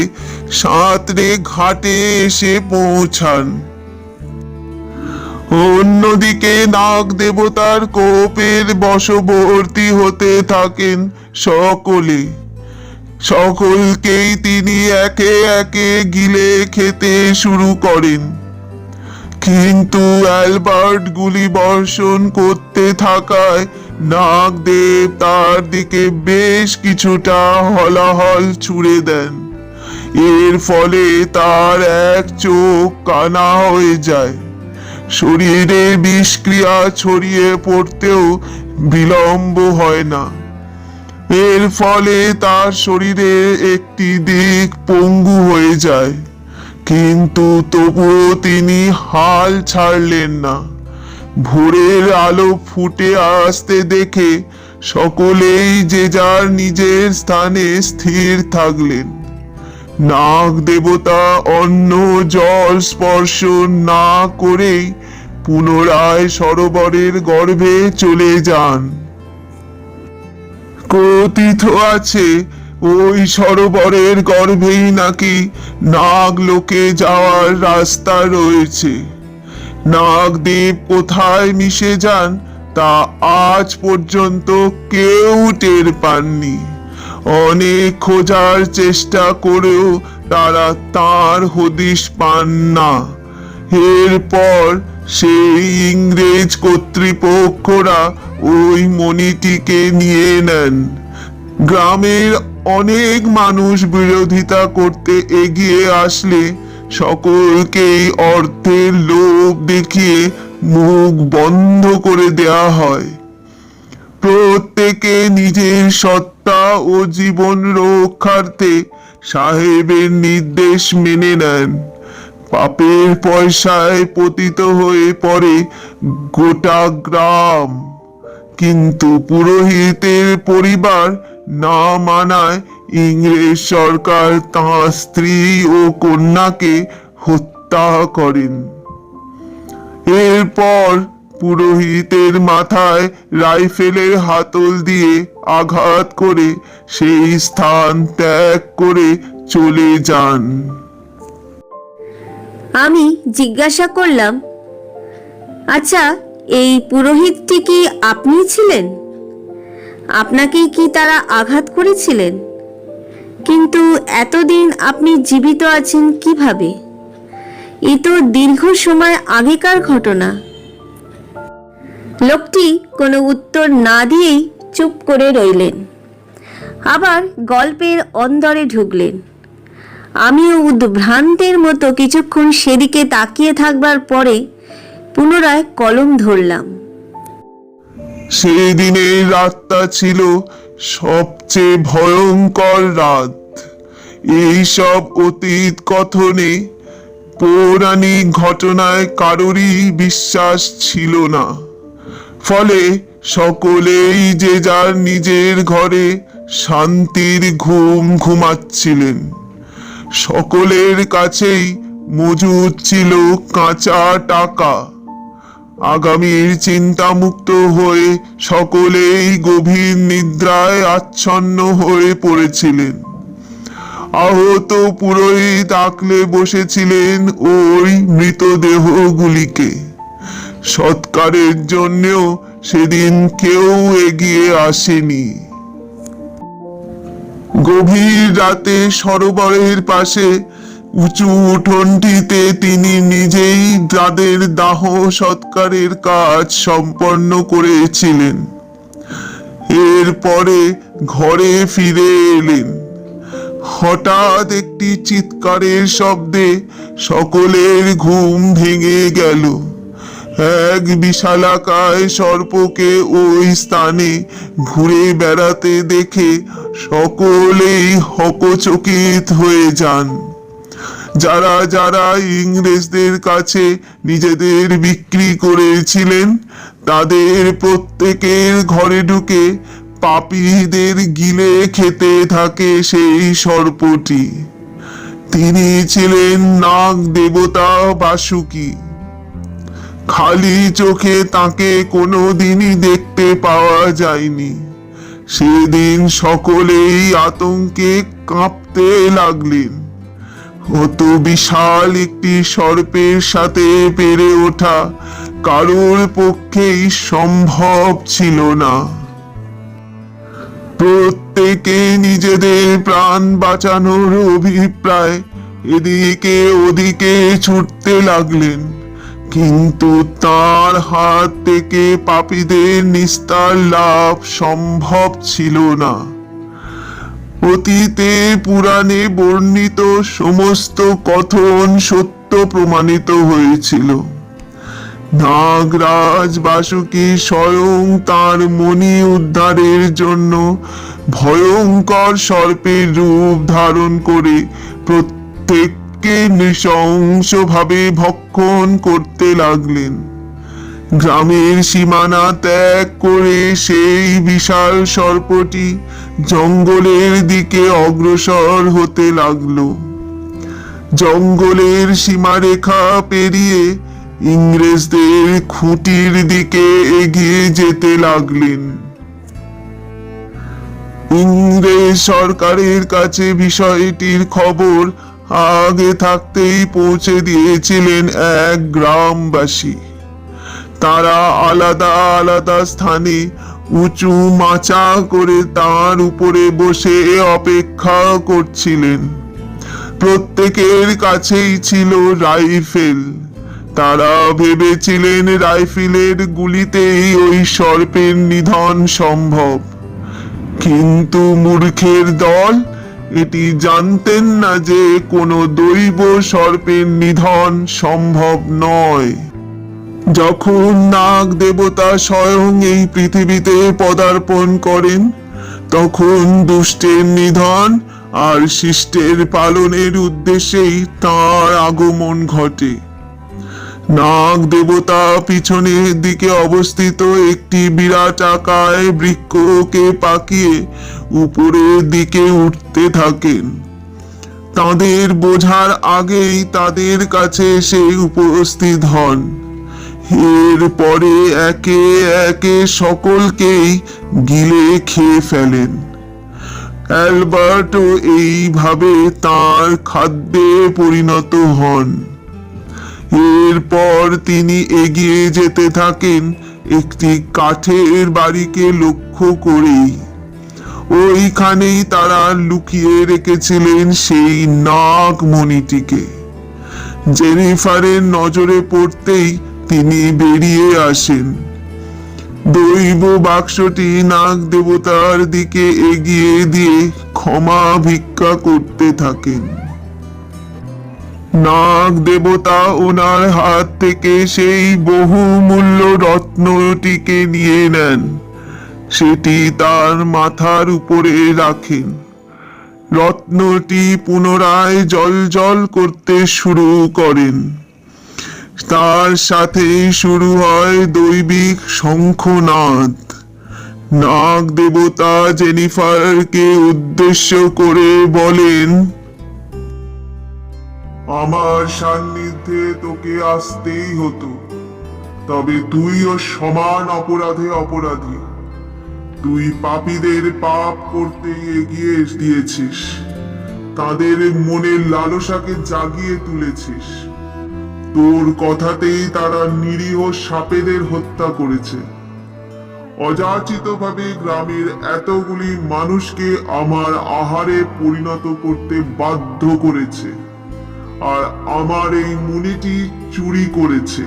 সাঁতরে ঘাটে এসে পৌঁছান। অন্যদিকে নাগ দেবতার কোপের বশবর্তী হতে থাকেন সকলে। সকলকেই তিনি একে একে গিলে খেতে শুরু করেন, কিন্তু অ্যালবার্ট গুলি বর্ষণ করতে থাকায় নাগদেব তার দিকে বেশ কিছুটা হলাহল ছুড়ে দেন। এর ফলে তার এক চোখ কানা হয়ে যায়। শরীরে বিষক্রিয়া ছড়িয়ে পড়তেও বিলম্ব হয় না। এর ফলে তার শরীরের একটি দিক পঙ্গু হয়ে যায়, কিন্তু তবুও তিনি হাল ছাড়লেন না। ভোরের আলো ফুটে আসতে দেখে সকলেই যে যার নিজের স্থানে স্থির থাকলেন। নাগ দেবতা অন্য জল স্পর্শ না করেই পুনরায় সরোবরের গর্ভে চলে যান। কথিত আছে ওই সরোবরের গর্ভেই নাকি নাগ লোকে যাওয়ার রাস্তা রয়েছে। নাগদেব কোথায় মিশে যান তা আজ পর্যন্ত কেউ টের পাননি। অনেক খোঁজার চেষ্টা করেও তারা তার হদিশ পান না। এরপর সেই ইংরেজ কর্তৃপক্ষরা ওই মণিটিকে নিয়ে নেন। গ্রামের অনেক মানুষ বিরোধিতা করতে এগিয়ে আসলে সকলকেই অর্থের লোভ দেখিয়ে মুখ বন্ধ করে দেয়া হয়। প্রত্যেকে নিজের সত্তা ও জীবন রক্ষার্থে সাহেবের নির্দেশ মেনে নেন। পাপের পয়সায় পতিত হয়ে পড়ে গোটা গ্রাম, কিন্তু পুরোহিতের পরিবার না মানায় ইংরেজ সরকার তাঁর স্ত্রী ও কন্যাকে হত্যা করেন। এরপর পুরোহিতের মাথায় রাইফেলের হাতল দিয়ে আঘাত করে সেই স্থান ত্যাগ করে চলে যান। আমি জিজ্ঞাসা করলাম, আচ্ছা, এই পুরোহিতটি কি আপনি ছিলেন? আপনাকেই কি তারা আঘাত করেছিলেন? কিন্তু এতদিন আপনি জীবিত আছেন কিভাবে? এ তো দীর্ঘ সময় আগেকার ঘটনা। লোকটি কোনো উত্তর না দিয়েই চুপ করে রইলেন। আবার গল্পের অন্দরে ঢুকলেন। আমিও উদ্ভ্রান্তের মতো কিছুক্ষণ সেদিকে তাকিয়ে থাকবার পরে পুনরায় কলম ধরলাম। সেই দিনের রাতটা ছিল সবচেয়ে ভয়ঙ্কর রাত। এইসব অতীত কথনে পৌরাণিক ঘটনায় কারোরই বিশ্বাস ছিল না। ফলে সকলেই যে যার নিজের ঘরে শান্তির ঘুম ঘুমাচ্ছিলেন। সকলের কাছেই মজুদ ছিল কাঁচা টাকা। আগামীর চিন্তামুক্ত হয়ে সকলেই গভীর নিদ্রায় আচ্ছন্ন হয়ে পড়েছিলেন। আহত পুরোহিত আঁকলে বসেছিলেন ওই মৃতদেহগুলিকে। সৎকারের জন্যও সেদিন কেউ এগিয়ে আসেনি। গভীর রাতে সরোবরের পাশে উঁচু উঠোনটিতে তিনি নিজেই তাদের দাহ সৎকারের কাজ সম্পন্ন করেছিলেন। এরপরে ঘরে ফিরে এলেন। হঠাৎ একটি চিৎকারের শব্দে সকলের ঘুম ভেঙে গেল। এক বিশালাকায় সর্পকে ওই স্থানে ঘুরে বেড়াতে দেখে সকলেই হকচকিত হয়ে যান। যারা যারা ইংরেজদের কাছে নিজেদের বিক্রি করেছিলেন তাদের প্রত্যেকের ঘরে ঢুকে পাপীদের গিলে খেতে থাকে সেই সর্পটি। তিনি ছিলেন নাগ দেবতা বাসুকি। খালি চোখে তাকে কোনোদিনই দেখতে পাওয়া যায়নি। সেদিন সকলেই আতঙ্কে কাঁপতে লাগলেন। অত বিশাল একটি সর্পের সাথে পেরে ওঠা কারোর পক্ষেই সম্ভব ছিল না। প্রত্যেকে নিজেদের প্রাণ বাঁচানোর অভিপ্রায় এদিকে ওদিকে ছুটতে লাগলেন, কিন্তু তার হাত থেকে পাপীদের নিস্তার লাভ সম্ভব ছিল না। অতীতে পুরাণে বর্ণিত সমস্ত কথন সত্য প্রমাণিত হয়েছিল। নাগরাজ বাসুকী স্বয়ং তার মণি উদ্ধারের জন্য ভয়ঙ্কর সর্পের রূপ ধারণ করে প্রত্যেককে নৃশংসভাবে ভক্ষণ করতে লাগলেন। গ্রামের সীমানা ত্যাগ করে সেই বিশাল সর্পটি জঙ্গলের দিকে অগ্রসর হতে লাগলো। জঙ্গলের সীমারেখা পেরিয়ে ইংরেজদের খুঁটির দিকে এগিয়ে যেতে লাগলেন। ইংরেজ সরকারের কাছে বিষয়টির খবর আগে থাকতেই পৌঁছে দিয়েছিলেন এক গ্রামবাসী। তারা আলাদা আলাদা স্থানে উঁচু মাচা করে তার উপরে বসে অপেক্ষা করছিলেন। প্রত্যেকের কাছেই ছিল রাইফেল। তারা ভেবেছিলেন রাইফেলের গুলিতেই ওই সর্পের নিধন সম্ভব, কিন্তু মূর্খের দল এটি জানতেন না যে কোনো দৈব সর্পের নিধন সম্ভব নয়। যখন নাগ দেবতা স্বয়ং এই পৃথিবীতে পদার্পণ করেন, তখন দুষ্টের নিধন আর শিষ্টের পালনের উদ্দেশ্যেই তাঁর আগমন ঘটে। নাগ দেবতা পিছনের দিকে অবস্থিত একটি বিরাট আকায় বৃক্ষকে পাকিয়ে উপরের দিকে উঠতে থাকেন। তাদের বোঝার আগেই তাদের কাছে এসে উপস্থিত হন। এরপরে একে একে সকলকেই গিলে খেয়ে ফেলেন। অ্যালবার্টও এইভাবে তার খাদ্যে পরিণত হন। এরপর তিনি এগিয়ে যেতে থাকেন একটি কাঠের বাড়িকে লক্ষ্য করেই। ওইখানেই তারা লুকিয়ে রেখেছিলেন সেই নাগমণিটিকে। জেনিফারের নজরে পড়তেই তিনি বেরিয়ে আসেন। দৈব বাক্সটি নাগ দেবতার দিকে এগিয়ে দিয়ে ক্ষমা ভিক্ষা করতে থাকেন। নাগ দেবতা ওনার হাত থেকে সেই বহুমূল্য রত্নটিকে নিয়ে নেন। সেটি তার মাথার উপরে রাখেন। রত্নটি পুনরায় জ্বলজ্বল করতে শুরু করেন। তার সাথে শুরু হয় দৈবিক শঙ্খনাদ। নাগ দেবতা জেনিফারকে উদ্দেশ্য করে বলেন, আমার সান্নিধ্যে তোকে আসতেই হতো, তবে তুইও সমান অপরাধে অপরাধী। তুই পাপীদের পাপ করতে এগিয়ে দিয়েছিস, তাদের মনের লালসাকে জাগিয়ে তুলেছিস। তোর কথাতেই তারা নিরীহ সাপেদের হত্যা করেছে। অযাচিতভাবে গ্রামের এতগুলি মানুষকে আমার আহারে পরিণত করতে বাধ্য করেছে, আর আমার এই মুনিটি চুরি করেছে।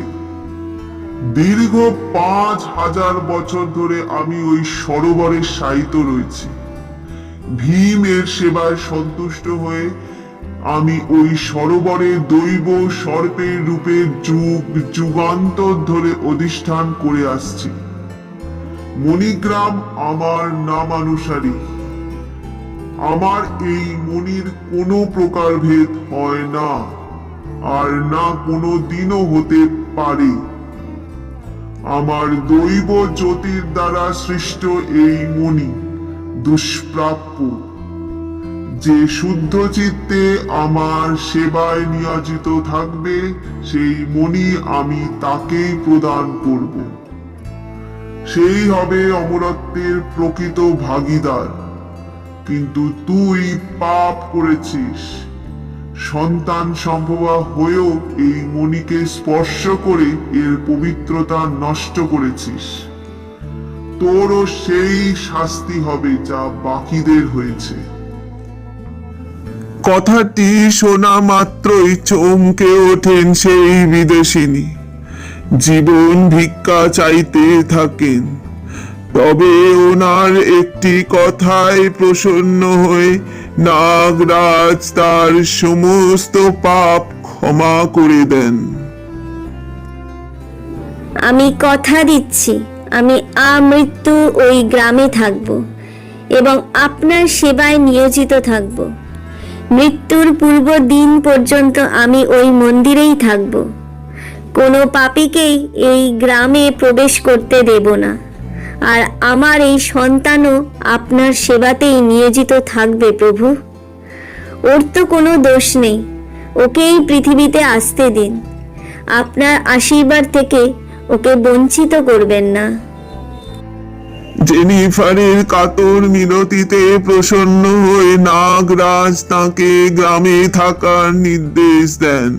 দীর্ঘ 5000 বছর ধরে আমি ওই সরোবরে শায়িত রয়েছি। ভীম এর সেবায় সন্তুষ্ট হয়ে আমি ওই সরোবরে দৈব সর্পের রূপে যুগ যুগান্তর ধরে অধিষ্ঠান করে আসছি। মণিগ্রাম আমার নামানুসারী। আমার এই মণির কোনো প্রকার ভেদ হয় না, আর না কোনো দিনও হতে পারে। আমার দৈব জ্যোতির দ্বারা সৃষ্ট এই মণি দুষ্প্রাপ্য। যে শুদ্ধ চিত্তে আমার সেবায় নিয়োজিত থাকবে সেই মণি আমি তাকেই প্রদান করব। সেই হবে অমরত্বের প্রকৃত ভাগীদার। কিন্তু তুই পাপ করেছিস, সন্তান সম্ভবা হয়েও এই মণিকে স্পর্শ করে এর পবিত্রতা নষ্ট করেছিস। তোরও সেই শাস্তি হবে যা বাকিদের হয়েছে। কথাটি শোনা মাত্রই চমকে ওঠেন সেই বিদেশিনী। জীবন ভিক্ষা চাইতে থাকেন। তবে ওনার একটি কথায় প্রসন্ন হয়ে নাগরাজ তার সমস্ত পাপ ক্ষমা করে দেন। আমি কথা দিচ্ছি, আমি আমৃত্যু ওই গ্রামে থাকব এবং আপনার সেবায় নিয়োজিত থাকব। মৃত্যুর পূর্ব দিন পর্যন্ত আমি ওই মন্দিরেই থাকব। কোনো পাপীকেই এই গ্রামে প্রবেশ করতে দেব না। আর আমার এই সন্তানও আপনার সেবাতেই নিয়োজিত থাকবে প্রভু। ওর তো কোনো দোষ নেই, ওকে এই পৃথিবীতে আসতে দিন। আপনার আশীর্বাদ থেকে ওকে বঞ্চিত করবেন না। জেনিফারের কাতর মিনতিতে প্রসন্ন হয়ে নাগরাজ তাকে গ্রামে থাকার নির্দেশ দেন।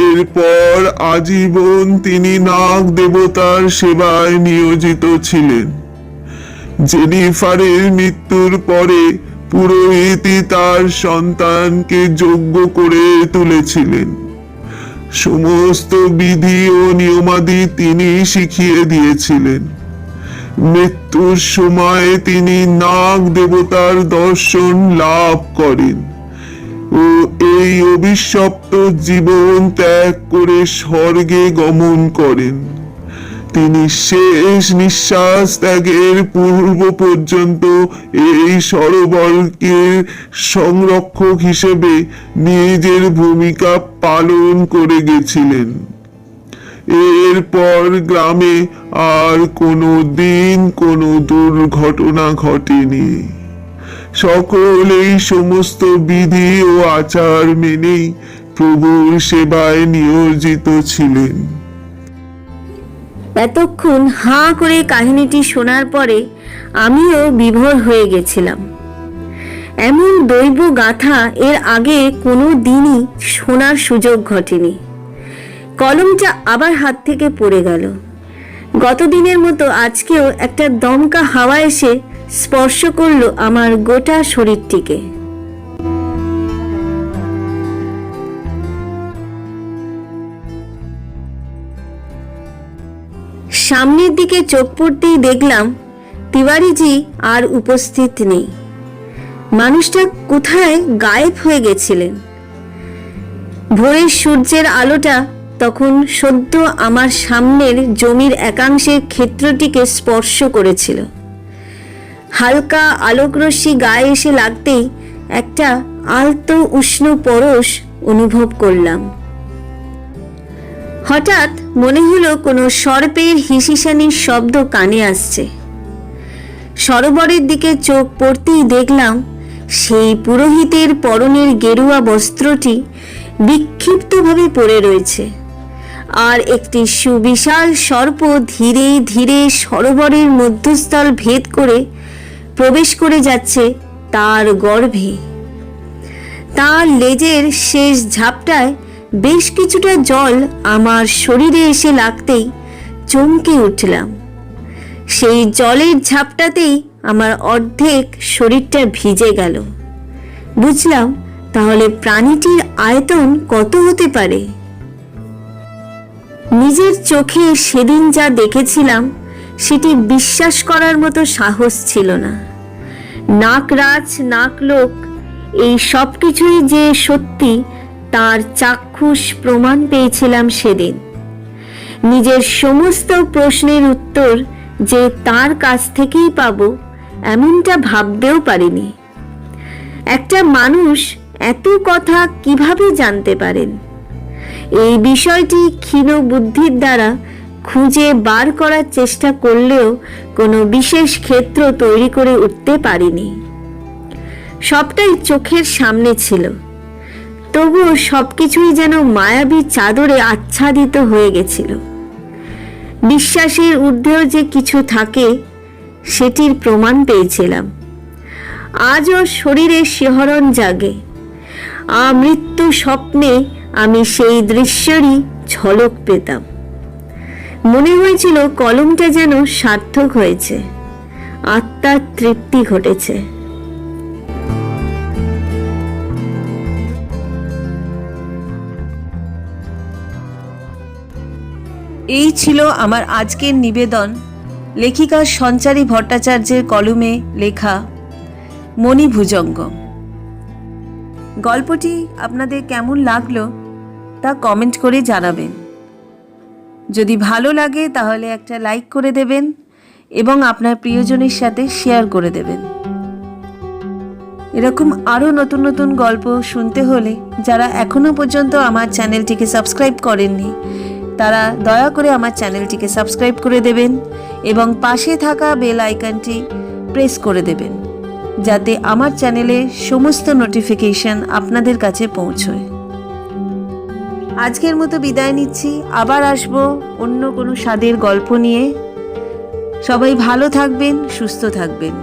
এরপর আজীবন তিনি নাগ দেবতার সেবায় নিয়োজিত ছিলেন। জেনিফারের মৃত্যুর পরে পুরোহিতই তার সন্তানকে যোগ্য করে তুলেছিলেন। সমস্ত বিধি ও নিয়মাদি তিনি শিখিয়ে দিয়েছিলেন। মৃত্যুর সময় তিনি নাগ দেবতার দর্শন লাভ করেন ও এই অভিশপ্ত জীবন ত্যাগ করে স্বর্গে গমন করেন। তিনি শেষ নিঃশ্বাস ত্যাগের পূর্ব পর্যন্ত এই সরোবরকে সংরক্ষক হিসেবে নিজের ভূমিকা পালন করে গেছিলেন। এরপর গ্রামে আর কোনো দিন কোনো দুর্ঘটনা ঘটেনি। সকলেই সমস্ত বিধি ও আচার মেনেই প্রভুর সেবায় নিয়োজিত ছিলেন। এতক্ষণ হাঁ করে কাহিনীটি শোনার পরে আমিও বিভোর হয়ে গেছিলাম। এমন দৈব গাথা এর আগে কোনো দিনই শোনার সুযোগ ঘটেনি। কলমটা আবার হাত থেকে পড়ে গেল। গতদিনের মতো আজকেও একটা দমকা হাওয়া এসে স্পর্শ করলো আমার গোটা শরীরটিকে। সামনের দিকে চোখ পড়তেই দেখলাম তিওয়ারিজি আর উপস্থিত নেই। মানুষটা কোথায় গায়েব হয়ে গেছিলেন। ভোরের সূর্যের আলোটা তখন সদ্য আমার সামনের জমির একাংশের ক্ষেত্রটিকে স্পর্শ করেছিল। হালকা আলোকরশ্মি গায়ে এসে লাগতেই একটা আলতো উষ্ণ পরশ অনুভব করলাম। হঠাৎ মনে হলো কোনো সর্পের হিসিসানির শব্দ কানে আসছে। সরোবরের দিকে চোখ পড়তেই দেখলাম সেই পুরোহিতের পরনের গেরুয়া বস্ত্রটি বিক্ষিপ্তভাবে পড়ে রয়েছে, আর একটি সুবিশাল সর্প ধীরে ধীরে সরোবরের মধ্যস্থল ভেদ করে প্রবেশ করে যাচ্ছে তার গর্ভে। তার লেজের শেষ ঝাপটায় বেশ কিছুটা জল আমার শরীরে এসে লাগতেই চমকে উঠলাম। সেই জলের ঝাপটাতেই আমার অর্ধেক শরীরটা ভিজে গেল। বুঝলাম তাহলে প্রাণীটির আয়তন কত হতে পারে। নিজের চোখে সেদিন যা দেখেছিলাম সেটি বিশ্বাস করার মতো সাহস ছিল না। নাগরাজ নাগলোক এই সব কিছুই যে সত্যি তার চাক্ষুষ প্রমাণ পেয়েছিলাম সেদিন। নিজের সমস্ত প্রশ্নের উত্তর যে তার কাছ থেকেই পাবো এমনটা ভাবতেও পারিনি। একটা মানুষ এত কথা কিভাবে জানতে পারেন? এই বিষয়টি ক্ষীণ বুদ্ধির দ্বারা খুঁজে বার করার চেষ্টা করলেও কোনো বিশেষ ক্ষেত্র তৈরি করে উঠতে পারিনি। সবটাই চোখের সামনে ছিল, তবুও সবকিছুই যেন মায়াবী চাদরে আচ্ছাদিত হয়ে গেছিল। বিশ্বাসের ঊর্ধ্বেও যে কিছু থাকে সেটির প্রমাণ পেয়েছিলাম। আজও শরীরে শিহরণ জাগে। আমৃত্যু স্বপ্নে আমি সেই দৃশ্যেরই ঝলক পেতাম। মনে হয়েছিল কলমটা যেন সার্থক হয়েছে, আত্মার তৃপ্তি ঘটেছে। এই ছিল আমার আজকের নিবেদন, লেখিকা সঞ্চারী ভট্টাচার্যের কলমে লেখা মণিভুজঙ্গম। গল্পটি আপনাদের কেমন লাগলো তা কমেন্ট করে জানাবেন। যদি ভালো লাগে তাহলে একটা লাইক করে দেবেন এবং আপনার প্রিয়জনের সাথে শেয়ার করে দেবেন। এরকম আরও নতুন নতুন গল্প শুনতে হলে যারা এখনও পর্যন্ত আমার চ্যানেলটিকে সাবস্ক্রাইব করেননি তারা দয়া করে আমার চ্যানেলটিকে সাবস্ক্রাইব করে দেবেন এবং পাশে থাকা বেল আইকনটি প্রেস করে দেবেন, যাতে আমার চ্যানেলে সমস্ত নোটিফিকেশন আপনাদের কাছে পৌঁছয়। আজকের মতো বিদায় নিচ্ছি, আবার আসবো অন্য কোনো স্বাদের গল্প নিয়ে। সবাই ভালো থাকবেন, সুস্থ থাকবেন।